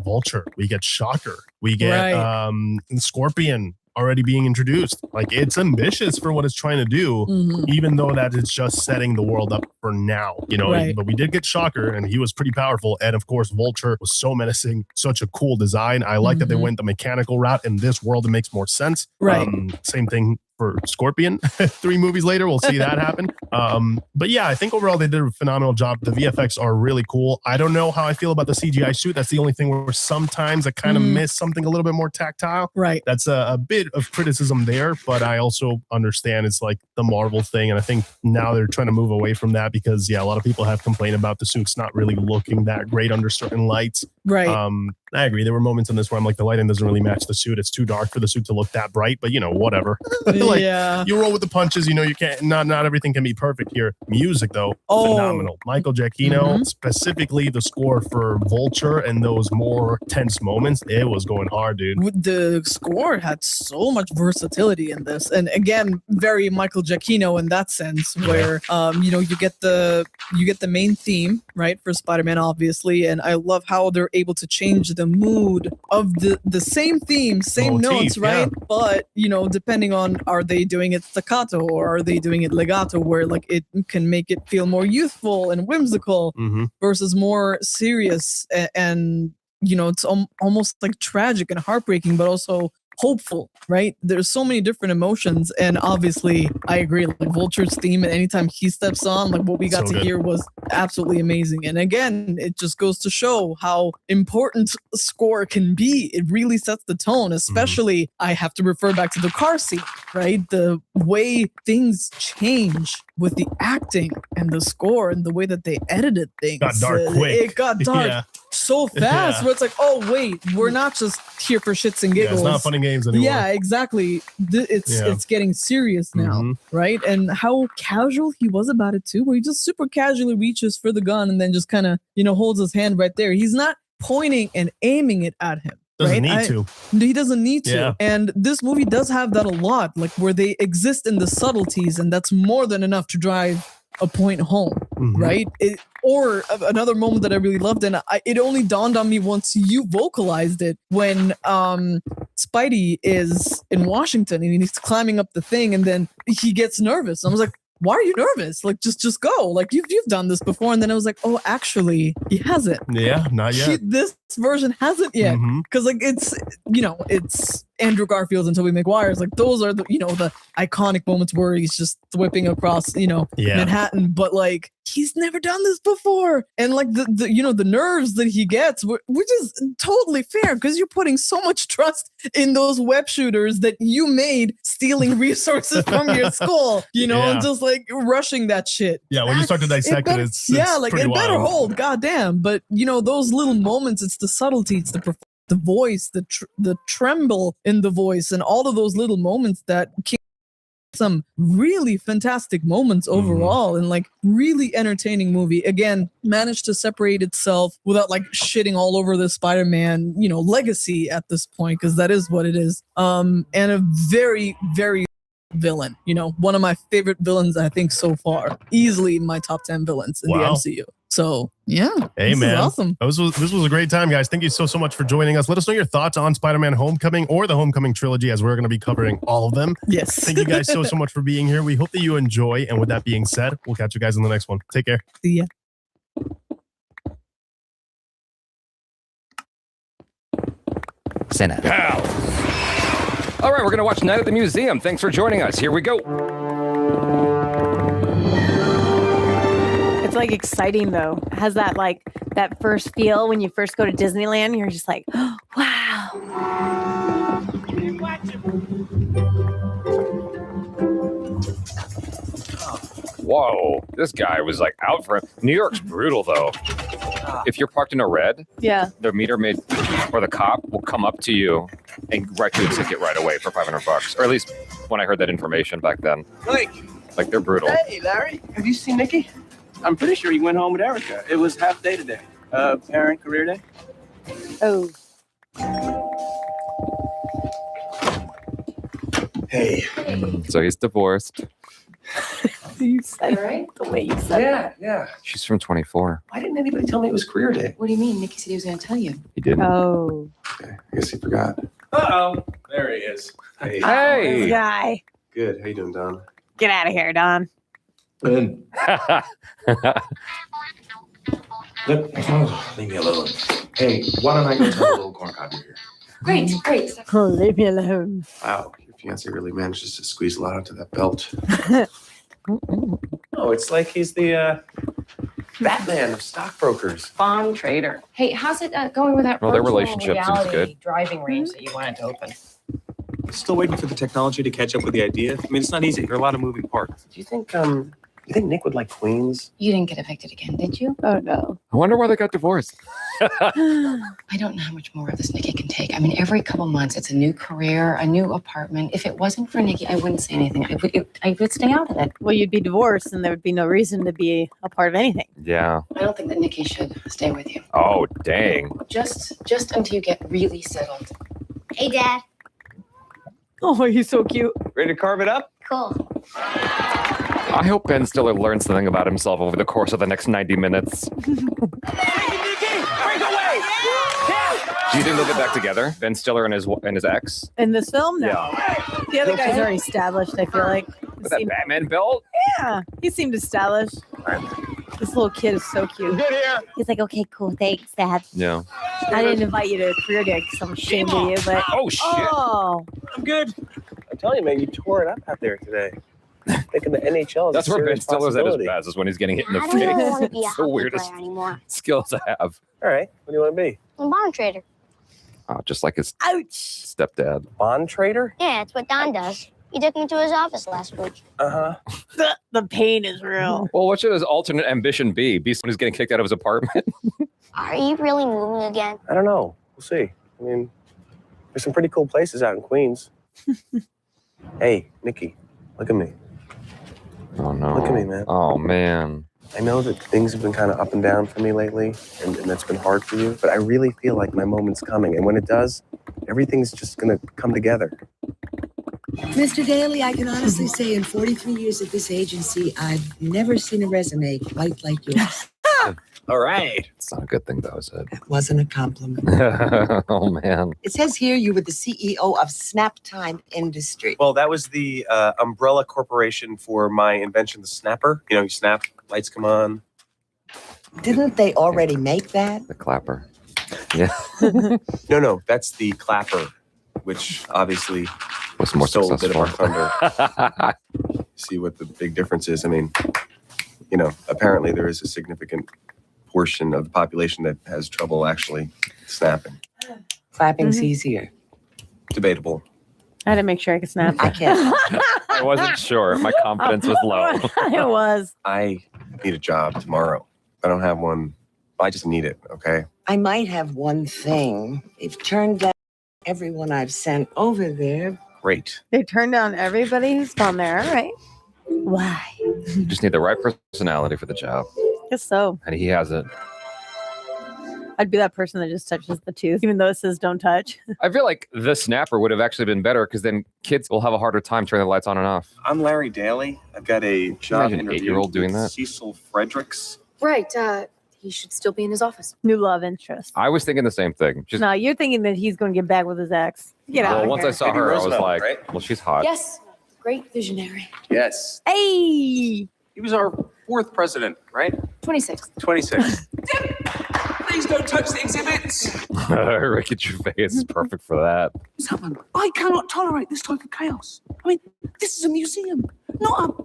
Vulture, we get Shocker, we get Scorpion already being introduced. Like, it's ambitious for what it's trying to do, even though that it's just setting the world up for now, but we did get Shocker and he was pretty powerful. And of course, Vulture was so menacing, such a cool design. I like that they went the mechanical route. In this world, it makes more sense. Same thing for Scorpion. 3 movies later, we'll see that happen. But yeah, I think overall they did a phenomenal job. The VFX are really cool. I don't know how I feel about the CGI suit. That's the only thing where sometimes I kind of miss something a little bit more tactile. Right. That's a bit of criticism there, but I also understand it's like the Marvel thing. And I think now they're trying to move away from that because, a lot of people have complained about the suits not really looking that great under certain lights. Right. I agree. There were moments in this where I'm like, the lighting doesn't really match the suit. It's too dark for the suit to look that bright, but whatever. Like, Yeah. you roll with the punches. You can't. Not everything can be perfect here. Music though, phenomenal. Michael Giacchino, specifically the score for Vulture and those more tense moments. It was going hard, dude. The score had so much versatility in this, and again, very Michael Giacchino in that sense, where you get the main theme, right, for Spider-Man, obviously, and I love how they're able to change the mood of the same theme, same notes, right? Yeah. But depending on, are they doing it staccato or are they doing it legato, where like it can make it feel more youthful and whimsical versus more serious and it's almost like tragic and heartbreaking, but also hopeful, right? There's so many different emotions, and obviously I agree, like Vulture's theme, and anytime he steps on, like what we got to hear was absolutely amazing. And again, it just goes to show how important score can be. It really sets the tone, especially I have to refer back to the car scene, right? The way things change with the acting and the score and the way that they edited things. Got dark quick. It got dark so fast where it's like, oh wait, we're not just here for shits and giggles. It's not fun and games anymore. Yeah, exactly. It's getting serious now, right? And how casual he was about it too, where he just super casually reaches for the gun and then just kind of holds his hand right there. He's not pointing and aiming it at him. Doesn't need to. He doesn't need to. Yeah. And this movie does have that a lot, like where they exist in the subtleties, and that's more than enough to drive a point home, right? Or another moment that I really loved, and it only dawned on me once you vocalized it, when Spidey is in Washington and he's climbing up the thing, and then he gets nervous. I was like, why are you nervous? Like, just go. Like, you've done this before. And then I was like, oh, actually, he hasn't. Yeah, not yet. This version hasn't yet. Because, like, it's Andrew Garfield and Tobey Maguire's. Like, those are the iconic moments where he's just whipping across, Manhattan. But, like, he's never done this before. And, like, the nerves that he gets, which is totally fair, because you're putting so much trust in those web shooters that you made stealing resources from your school, and just, like, rushing that shit. Yeah, when you start to dissect it, it's like, it better wild. hold, goddamn. But, those little moments, it's the subtlety, it's the voice, the tremble in the voice, and all of those little moments that came some really fantastic moments overall, and like really entertaining movie. Again, managed to separate itself without like shitting all over the Spider-Man, legacy at this point, because that is what it is. And a very, very villain, one of my favorite villains, I think, so far. Easily my top 10 villains in the MCU. So yeah, hey this man, is awesome. This was a great time, guys. Thank you so much for joining us. Let us know your thoughts on Spider-Man Homecoming or the Homecoming trilogy, as we're going to be covering all of them. Yes. Thank you guys so much for being here. We hope that you enjoy. And with that being said, we'll catch you guys in the next one. Take care. See ya. Senna. All right, we're going to watch Night at the Museum. Thanks for joining us. Here we go. It's like exciting though. It has that like that first feel when you first go to Disneyland, and you're just like, oh, wow. Whoa, this guy was like out for him. New York's brutal though. If you're parked in a red, the meter maid or the cop will come up to you and write you a ticket right away for $500, or at least when I heard that information back then. Like they're brutal. Hey, Larry, have you seen Nikki? I'm pretty sure he went home with Erica. It was half day today. Parent career day. Oh. Hey. So he's divorced. You said right? The way you said it. Yeah. She's from 24. Why didn't anybody tell me it was career day? What do you mean? Nikki said he was going to tell you. He didn't. Oh. Okay, I guess he forgot. Uh-oh. There he is. Hey. Hey. This guy. Good. How you doing, Don? Get out of here, Don. Good. Leave me alone. Hey, why don't I go tell the little corn cob you're here? Great. Oh, leave me alone. Wow, your fiance really manages to squeeze a lot out of that belt. Oh, it's like he's the Batman of stockbrokers. Bond trader. Hey, how's it going with that Well, their virtual relationship seems reality good. driving range that you wanted to open? Still waiting for the technology to catch up with the idea. I mean, it's not easy. There are a lot of moving parts. Do you think you You think Nick would like Queens? You didn't get evicted again, did you? Oh no. I wonder why they got divorced. I don't know how much more of this Nikki can take. I mean, every couple months, it's a new career, a new apartment. If it wasn't for Nikki, I wouldn't say anything. I would stay out of it. Well, you'd be divorced, and there would be no reason to be a part of anything. Yeah. I don't think that Nikki should stay with you. Oh, dang. Just until you get really settled. Hey, Dad. Oh, he's so cute. Ready to carve it up? Cool. I hope Ben Stiller learns something about himself over the course of the next 90 minutes. Do you think they'll get back together? Ben Stiller and his ex? In this film, no. Yeah. The other guy's already established, I feel like. With that Batman belt? Yeah, he seemed established. This little kid is so cute. Good here. He's like, okay, cool, thanks, Dad. Yeah. I didn't invite you to career day because I'm ashamed of you, but... Oh, shit. Oh. I'm good. I'm telling you, man, you tore it up out there today. Thinking the NHL is That's a where Ben serious Stiller's at his possibility. best, is when he's getting hit in the I don't really face. want to be a It's the hockey weirdest player anymore. skill to have. All right, what do you want to be? I'm a bond trader. Oh, just like his Ouch. stepdad. Bond trader? Yeah, it's what Don does. He took me to his office last week. Uh-huh. The pain is real. Well, what should his alternate ambition be? Be someone who's getting kicked out of his apartment? Are you really moving again? I don't know. We'll see. I mean, there's some pretty cool places out in Queens. Hey, Nikki, look at me. Oh, no. Look at me, man. Oh, man. I know that things have been kind of up and down for me lately, and that's been hard for you, but I really feel like my moment's coming. And when it does, everything's just going to come together. Mr. Daly, I can honestly say in 43 years at this agency, I've never seen a resume quite like yours. All right. It's not a good thing, though, is it? That wasn't a compliment. Oh, man. It says here you were the CEO of Snaptime Industry. Well, that was the umbrella corporation for my invention, the snapper. You know, you snap, lights come on. Didn't they already make that? The clapper. Yeah. No, that's the clapper, which obviously was more stole successful. a bit of our thunder. See what the big difference is. I mean, you know, apparently there is a significant portion of the population that has trouble actually snapping. Clapping's easier. Debatable. I had to make sure I could snap. I can't. I wasn't sure. My confidence was low. It was. I need a job tomorrow. I don't have one. I just need it, okay? I might have one thing. They've turned down everyone I've sent over there. Great. They turned down everybody who's gone there. All right. Why? You just need the right personality for the job. Guess so. And he has it. I'd be that person that just touches the tooth, even though it says don't touch. I feel like the snapper would have actually been better because then kids will have a harder time turning the lights on and off. I'm Larry Daly. I've got a job Imagine an interview 8-year-old doing with that. Cecil Fredericks. Right. He should still be in his office. New love interest. I was thinking the same thing. Just, No, you're thinking that he's going to get back with his ex. Get out well, of once here. I saw her, I was Roosevelt, like, right? well, she's hot. Yes. Great visionary. Yes. Hey! He was our 4th president, right? 26. 26. Please don't touch the exhibits. Ricky Gervais is perfect for that. Someone, I cannot tolerate this type of chaos. I mean, this is a museum, not a...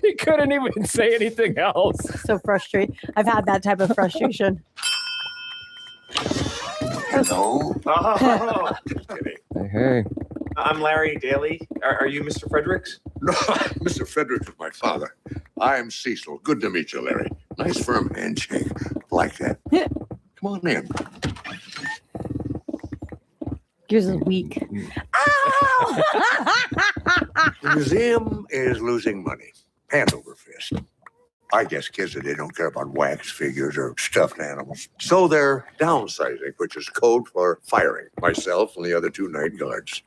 He couldn't even say anything else. So frustrated. I've had that type of frustration. Hello. Oh, just kidding. Hey. I'm Larry Daly. Are you Mr. Fredericks? No, Mr. Fredericks is my father. I am Cecil. Good to meet you, Larry. Nice firm handshake. Like that. Come on in. Yours is weak. The museum is losing money. Hand over fist. I guess kids today don't care about wax figures or stuffed animals. So they're downsizing, which is code for firing myself and the other 2 night guards.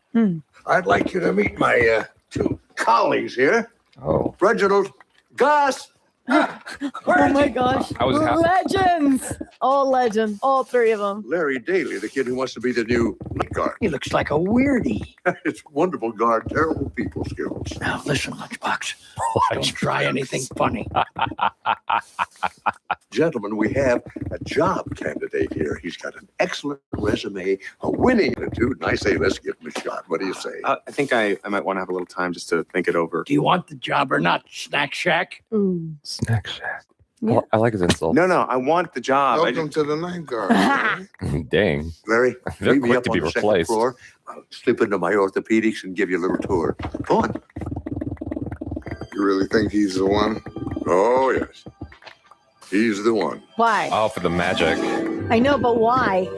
I'd like you to meet my 2 colleagues here. Oh. Reginald, Gus. Oh my gosh. I was Legends. All legends. All 3 of them. Larry Daly, the kid who wants to be the new night guard. He looks like a weirdie. It's wonderful guard, terrible people skills. Now listen, Lunchbox. Don't try anything funny. Gentlemen, we have a job candidate here. He's got an excellent resume, a winning attitude, and I say, let's give him a shot. What do you say? I think I might want to have a little time just to think it over. Do you want the job or not, Snack Shack? Ooh. Snack Shack. Yeah. I like his insult. No, I want the job. Welcome to the night guard. Dang. Larry, They're meet me quick up to on be the second replaced. floor. I'll slip into my orthopedics and give you a little tour. Go on. You really think he's the one? Oh, yes. He's the one. Why? Oh, for the magic. I know, but why?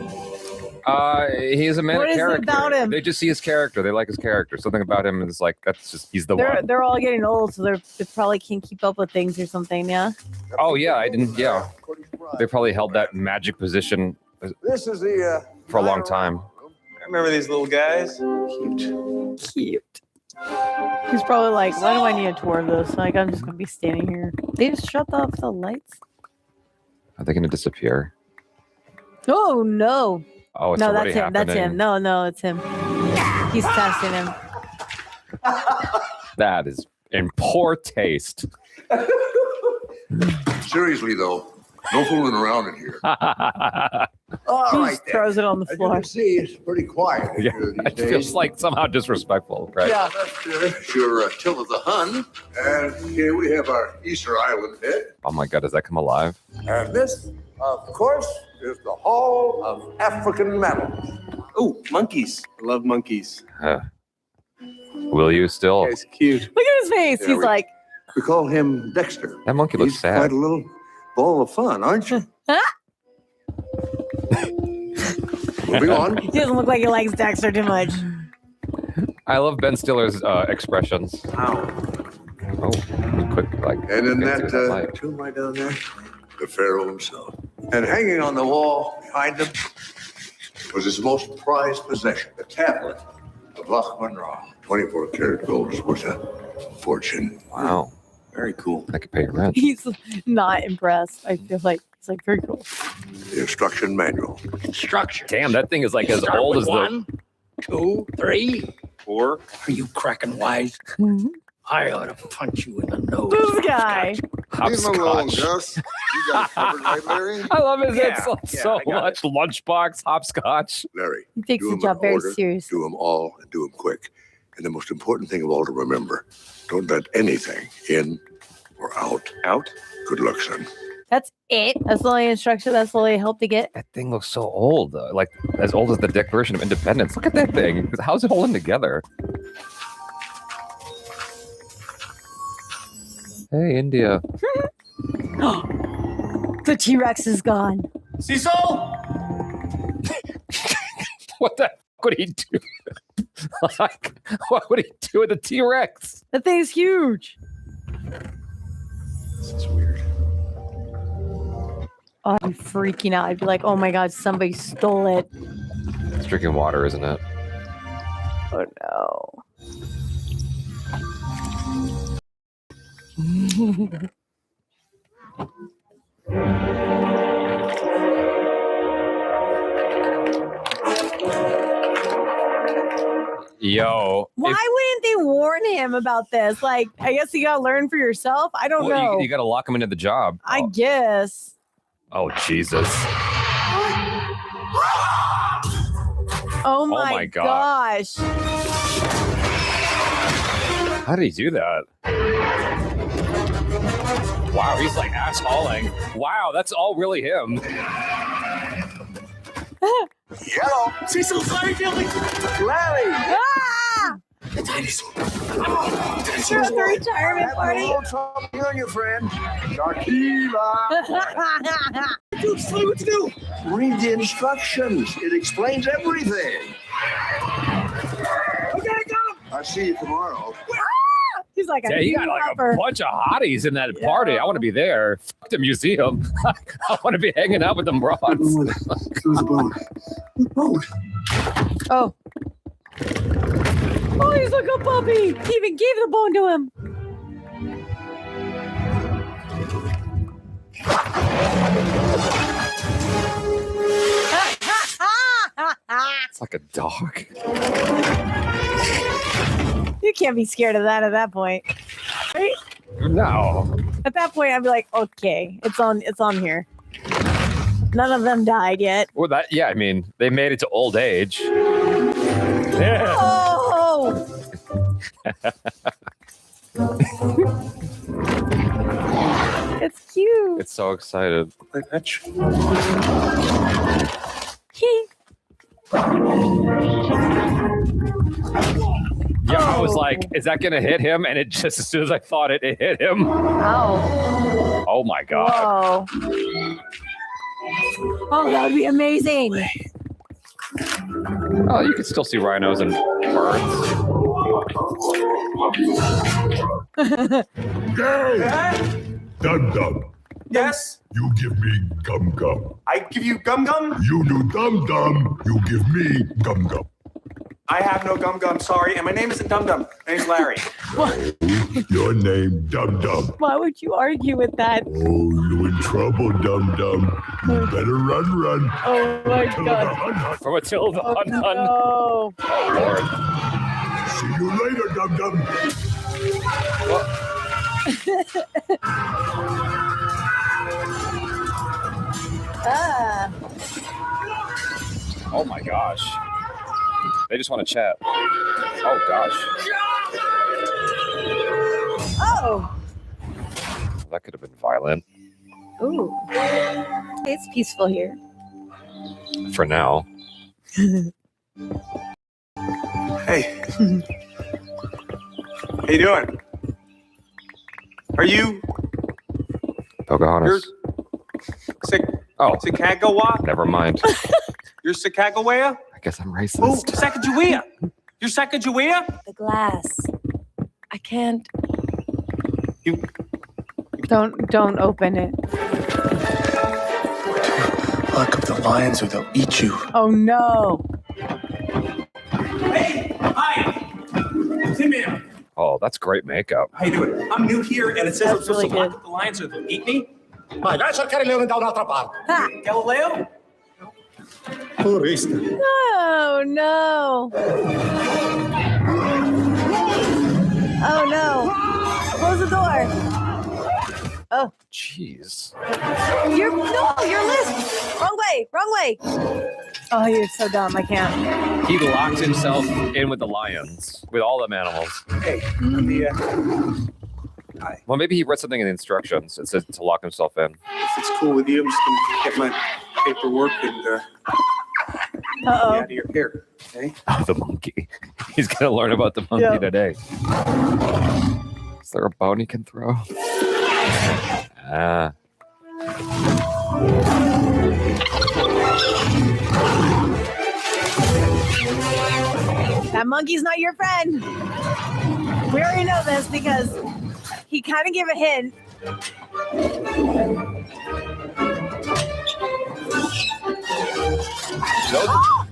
He's a man What of is it character. about him? They just see his character. They like his character. Something about him is like, that's just, he's the one. They're all getting old, so they probably can't keep up with things or something. Yeah. Oh, yeah, yeah. They probably held that magic position This is the for a long time. I remember these little guys. Cute. He's probably like, why do I need a tour of this? Like, I'm just gonna be standing here. They just shut off the lights. Are they going to disappear? Oh no. Oh, it's no, already that's him. That's happening. him. No, it's him. He's testing him. That is in poor taste. Seriously, though, no fooling around in here. All He right, just throws it on the As you floor. can see, it's pretty quiet Yeah, here these it days. feels like somehow disrespectful, right? Yeah, that's your Till of the Hun. And here we have our Easter Island head. Oh my God, does that come alive? And this, of course, is the Hall of African Mammals. Oh, monkeys. I love monkeys. Will you still? It's cute. Look at his face. Yeah, He's like, We call him Dexter. That monkey looks He's sad. quite a little ball of fun, aren't you? Moving on. he doesn't look like he likes Dexter too much. I love Ben Stiller's expressions. Wow. Oh, quick, like. And in things that in light. tomb right down there, the Pharaoh himself. And hanging on the wall behind him was his most prized possession, the tablet of Lachman Ra. 24 karat gold is worth a fortune. Wow. Very cool. I could pay your rent. He's not impressed. I feel like he's like very cool. The instruction manual. Instructions. Damn, that thing is like as Start old with as the. 1, 2, 3, 4. Are you cracking wise? I ought to punch you in the nose. This guy. Leave him alone, Hopscotch. Gus. You got it covered, right, Larry? I love his Yeah, insults yeah, so I got much. Lunchbox, hopscotch. Larry, He takes do the 'em job in very order, serious. do them all, and do them quick. And the most important thing of all to remember, don't let anything in or out. Out? Good luck, son. That's it. That's the only instruction. That's the only help to get. That thing looks so old. Like as old as the Declaration of Independence. Look at that thing. How's it holding together? Hey, India. The T-Rex is gone. Cecil! What the fuck would he do? Like, what would he do with the T-Rex? That thing's huge. This is weird. Oh, I'd be freaking out. I'd be like, oh my God, somebody stole it. It's drinking water, isn't it? Oh no. Yo. Why wouldn't they warn him about this? Like, I guess you gotta learn for yourself. I don't know. You got to lock him into the job. I guess. Oh, Jesus. Oh my my God. gosh. How did he do that? Wow, he's like assholing. Wow, that's all really him. Yellow. Cecil, sorry, Billy. Larry. Ah! You're at the retirement party. Talk to you and your friend. Shakira. Dude, tell me what to do. Read the instructions. It explains everything. Okay, I got him. I'll see you tomorrow. He's like, Yeah, he got like a bunch of hotties in that party. I want to be there. Fuck the museum. I want to be hanging out with them broads. Oh. Oh, he's like a puppy. He even gave the bone to him. It's like a dog. You can't be scared of that at that point. Right? No. At that point, I'd be like, okay, it's on here. None of them died yet. Well, I mean, they made it to old age. Yeah. Oh! It's cute. It's so excited. Yeah, I was like, is that gonna hit him? And it just as soon as I thought it hit him. Oh. Oh my god. Whoa. Oh, that would be amazing. Oh, you can still see rhinos and birds. Dum Dum, Yes? you give me gum gum. I give you gum gum? You do Dum Dum, you give me gum gum. I have no gum gum, sorry. And my name isn't Dum Dum. My name's Larry. Your name Dum Dum. Why would you argue with that? Oh, you in trouble, Dum Dum. You better run. Oh my god. From until the hun. No. Oh Lord. See you later, Dum Dum. Ah. Oh my gosh. They just want to chat. Oh gosh. Oh. That could have been violent. Ooh. It's peaceful here. For now. Hey. How you doing? Are you Pocahontas. Sacagawea? Never mind. You're Sacagawea? I guess I'm racist. Oh, Sacagawea. You're Sacagawea? The glass. I can't. Don't open it. Lock up the lions or they'll eat you. Oh no. Hey, hi. Tim here. Oh, that's great makeup. How you doing? I'm new here and it says I'm supposed to lock up the lions or they'll eat me. Vai cercare Leone da un'altra parte. Galileo? Oh no. Oh no. Close the door. Oh. Jeez. Your list. Wrong way. Oh, you're so dumb. I can't. He locks himself in with the lions, with all them animals. Hey, hi. Well, maybe he read something in the instructions. It says to lock himself in. If it's cool with you, I'm just gonna get my paperwork and get out of your hair. Okay? Oh, the monkey. He's gonna learn about the monkey today. Is there a bone he can throw? Ah. That monkey's not your friend. We already know this because he kind of gave a hint.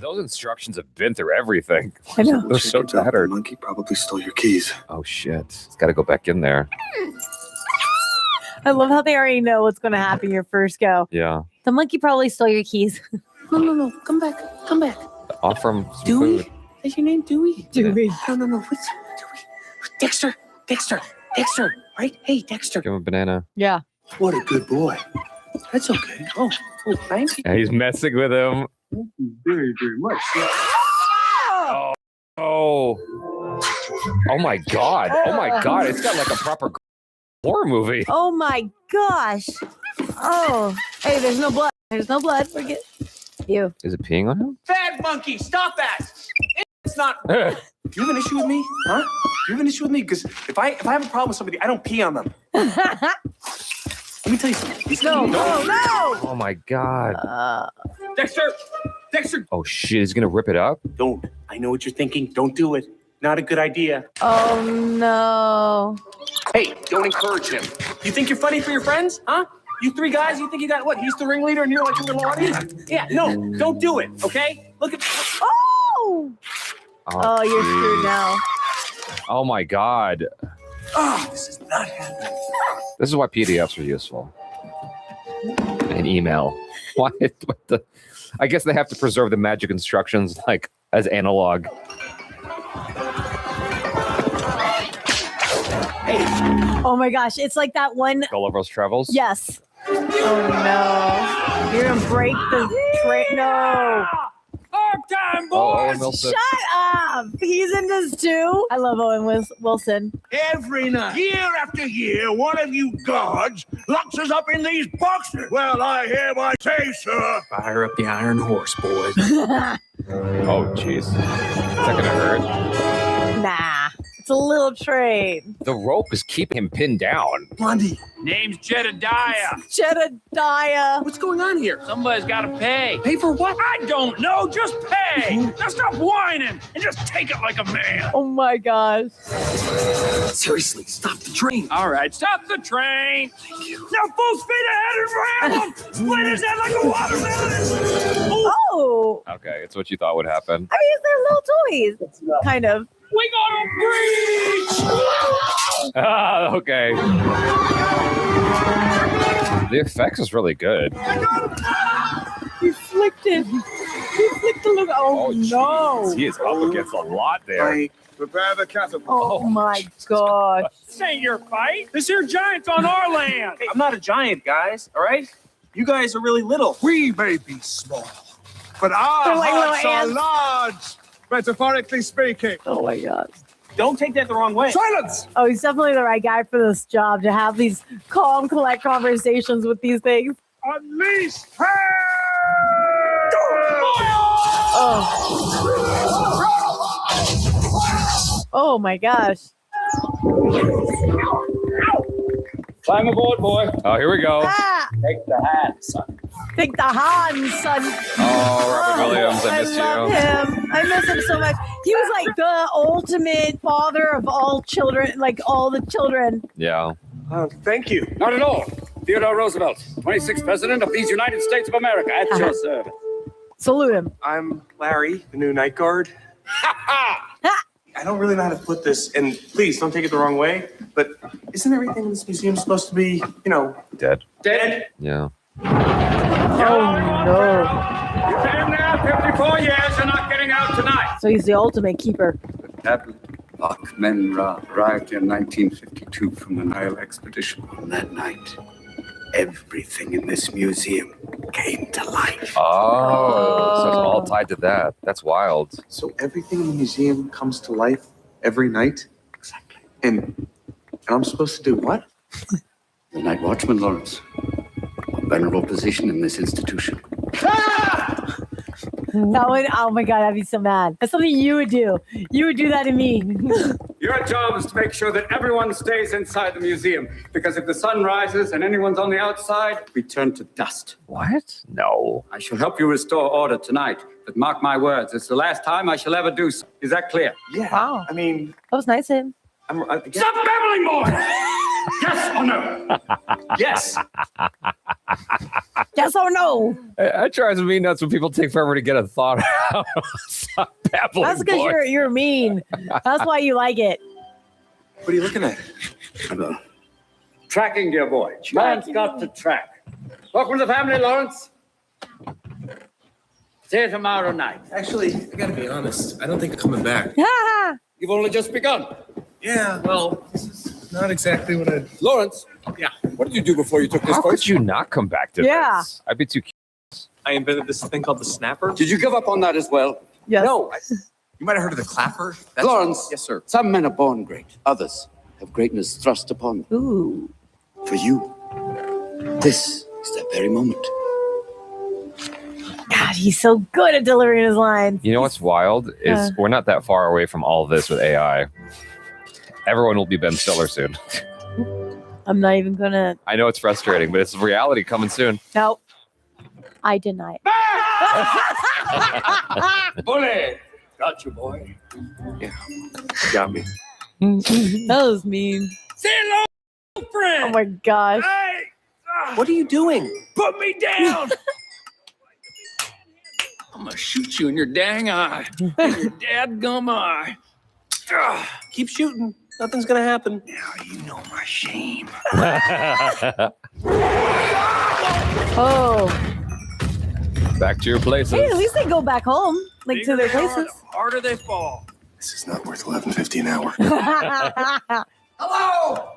Those instructions have been through everything. I know. They're so tattered. The monkey probably stole your keys. Oh shit. It's got to go back in there. I love how they already know what's going to happen your first go. Yeah. The monkey probably stole your keys. No. Come back. Offer him some Dewey? food. Is your name Dewey? Dewey. No. What's Dewey? Dexter. Right? Hey, Dexter. Give him a banana. Yeah. What a good boy. That's okay. Oh, thank you. Yeah, he's messing with him. Thank you very, very much. Oh my god. Oh my god. It's got like a proper horror movie. Oh my gosh. Oh. Hey, there's no blood. Forget you. Is it peeing on him? Bad monkey, stop that! It's not. Do you have an issue with me? Huh? Do you have an issue with me? Because if I have a problem with somebody, I don't pee on them. Let me tell you something. No. Oh my god. Dexter! Oh shit, he's gonna rip it up? Don't. I know what you're thinking. Don't do it. Not a good idea. Oh no. Hey, don't encourage him. You think you're funny for your friends? Huh? You three guys, you think you got what? He's the ringleader and you're like a little audience? Yeah, no, don't do it, okay? Look at. Oh, you're screwed now. Oh my god. Oh, this is not happening. This is why PDFs are useful. And email. Why? What the? I guess they have to preserve the magic instructions like as analog. Oh my gosh, it's like that one. Gulliver's Travels? Yes. Oh no. You're gonna break the tray. No. Oh, time, Owen Wilson. Shut up! He's in this too. I love Owen Wilson. Every night, year after year, one of you gods locks us up in these boxes. Well, I hereby say, sir. Fire up the Iron Horse, boys. Oh, jeez. Is that gonna hurt? Nah, it's a little train. The rope is keeping him pinned down. Blondie. Name's Jedediah. Jedediah. What's going on here? Somebody's got to pay. Pay for what? I don't know. Just pay. Now stop whining and just take it like a man. Oh my gosh. Seriously, stop the train. All right, stop the train. Thank you. Now full speed ahead and ram him. Split his head like a watermelon. Oh. Okay, it's what you thought would happen. I mean, they're little toys. Kind of. We gotta breach. Ah, okay. The effects is really good. He flicked it. He flicked the look. Oh, no. He is up against a lot there. Right. Prepare the catapult. Oh my gosh. This ain't your fight. This here giant's on our land. Hey, I'm not a giant, guys. All right? You guys are really little. We may be small, but They're our like little hearts are ants. large, metaphorically speaking. Oh my gosh. Don't take that the wrong way. Silence! Oh, he's definitely the right guy for this job to have these calm, collect conversations with these things. Unleash hell! Oh. Oh my gosh. Climb aboard, boy. Oh, here we go. Ah, Take the hand, son. take the hand, son. Oh, Robert Williams, I missed love you. him. I miss him so much. He was like the ultimate father of all children, like all the children. Yeah. Thank you. Not at all. Theodore Roosevelt, 26th President of these United States of America, at your service. Salute him. I'm Larry, the new night guard. I don't really know how to put this, and please don't take it the wrong way, but isn't everything in this museum supposed to be, Dead. dead? Yeah. Oh no. You've been in there 54 years. You're not getting out tonight. So he's the ultimate keeper. Tablet Bachmenra arrived in 1952 from the Nile expedition. On that night, everything in this museum came to life. Oh, so it's all tied to that. That's wild. So everything in the museum comes to life every night? Exactly. And I'm supposed to do what? The night watchman, Lawrence. A venerable position in this institution. That would, oh my God, I'd be so mad. That's something you would do. You would do that to me. Your job is to make sure that everyone stays inside the museum. Because if the sun rises and anyone's on the outside, we turn to dust. What? No. I shall help you restore order tonight. But mark my words, it's the last time I shall ever do so. Is that clear? Yeah. Wow. I mean, That was nice of him. Stop babbling, boy! Yes or no? yes. Yes or no? It drives me nuts when people take forever to get a thought out. Stop babbling, That's because boy. you're mean. That's why you like it. What are you looking at? Tracking, dear boy. Man's got to track. Welcome to the family, Lawrence. See you tomorrow night. Actually, I gotta be honest. I don't think I'm coming back. You've only just begun. Yeah, well, this is not exactly what I... Lawrence. Yeah. What did you do before you took this How course? could you not come back to Yeah. this? I'd be too curious. I invented this thing called the snapper. Did you give up on that as well? Yes. No. You might have heard of the clapper. Lawrence. Yes, sir. Some men are born great. Others have greatness thrust upon them. Ooh. For you, this is that very moment. God, he's so good at delivering his lines. You know what's wild is Yeah. we're not that far away from all of this with AI. Everyone will be Ben Stiller soon. I'm not even gonna. I know it's frustrating, but it's reality coming soon. Nope. I deny it. Bully! Got you, boy. Yeah. Got me. That was mean. Say hello, friend. Oh my gosh. Hey! What are you doing? Put me down! I'm gonna shoot you in your dang eye. In your dadgum eye. Keep shooting. Nothing's gonna happen. Now you know my shame. Oh. Back to your places. Hey, at least they go back home, like to their places. The harder they fall. This is not worth $11.50 an hour. Hello!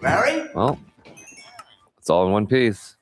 Larry? Well, it's all in one piece.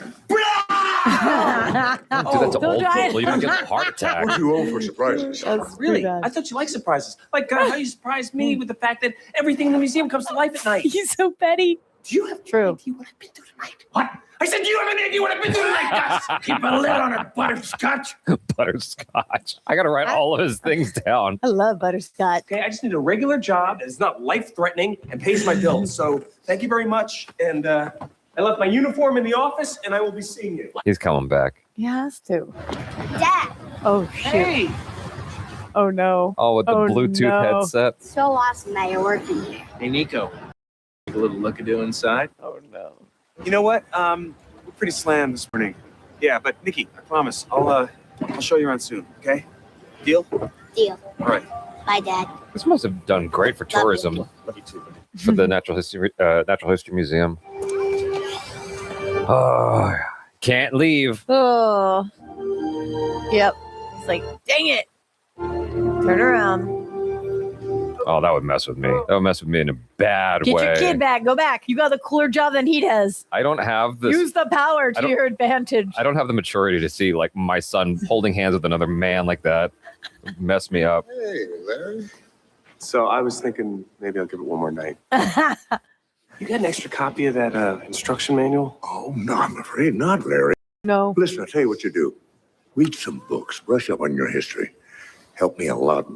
Do that to old people. You don't get a heart attack. What do you owe for surprises? Really? I thought you liked surprises. Like how you surprised me with the fact that everything in the museum comes to life at night. He's so petty. Do you have True. any idea what I've been through tonight? What? I said, do you have any idea what I've been through tonight, Gus? Keep a lid on it, butterscotch. Butterscotch. I gotta write all of his things down. I love butterscotch. Okay, I just need a regular job that's not life-threatening and pays my bills. So thank you very much. And I left my uniform in the office, and I will be seeing you. He's coming back. He has to. Dad, Oh, shoot. Hey! Oh, no. Oh, with the Bluetooth no. headset. so awesome that you're working here. Hey, Nico. Take a little look-a-do inside. Oh, no. You know what? We're pretty slammed this morning. Yeah, but Nikki, I promise, I'll show you around soon, okay? Deal? Deal. All right. Bye, Dad. This must have done great for tourism. Love you too. For the Natural History Museum. Oh, can't leave. Oh. Yep. It's like, dang it. Turn around. Oh, that would mess with me. That would mess with me in a bad Get way. your kid back. Go back. You got the cooler job than he does. I don't have this. Use the power to your advantage. I don't have the maturity to see like my son holding hands with another man like that. Mess me up. Hey, Larry. So I was thinking maybe I'll give it one more night. You got an extra copy of that instruction manual? Oh, no, I'm afraid not, Larry. No. Listen, I'll tell you what you do. Read some books. Brush up on your history. Help me a lot.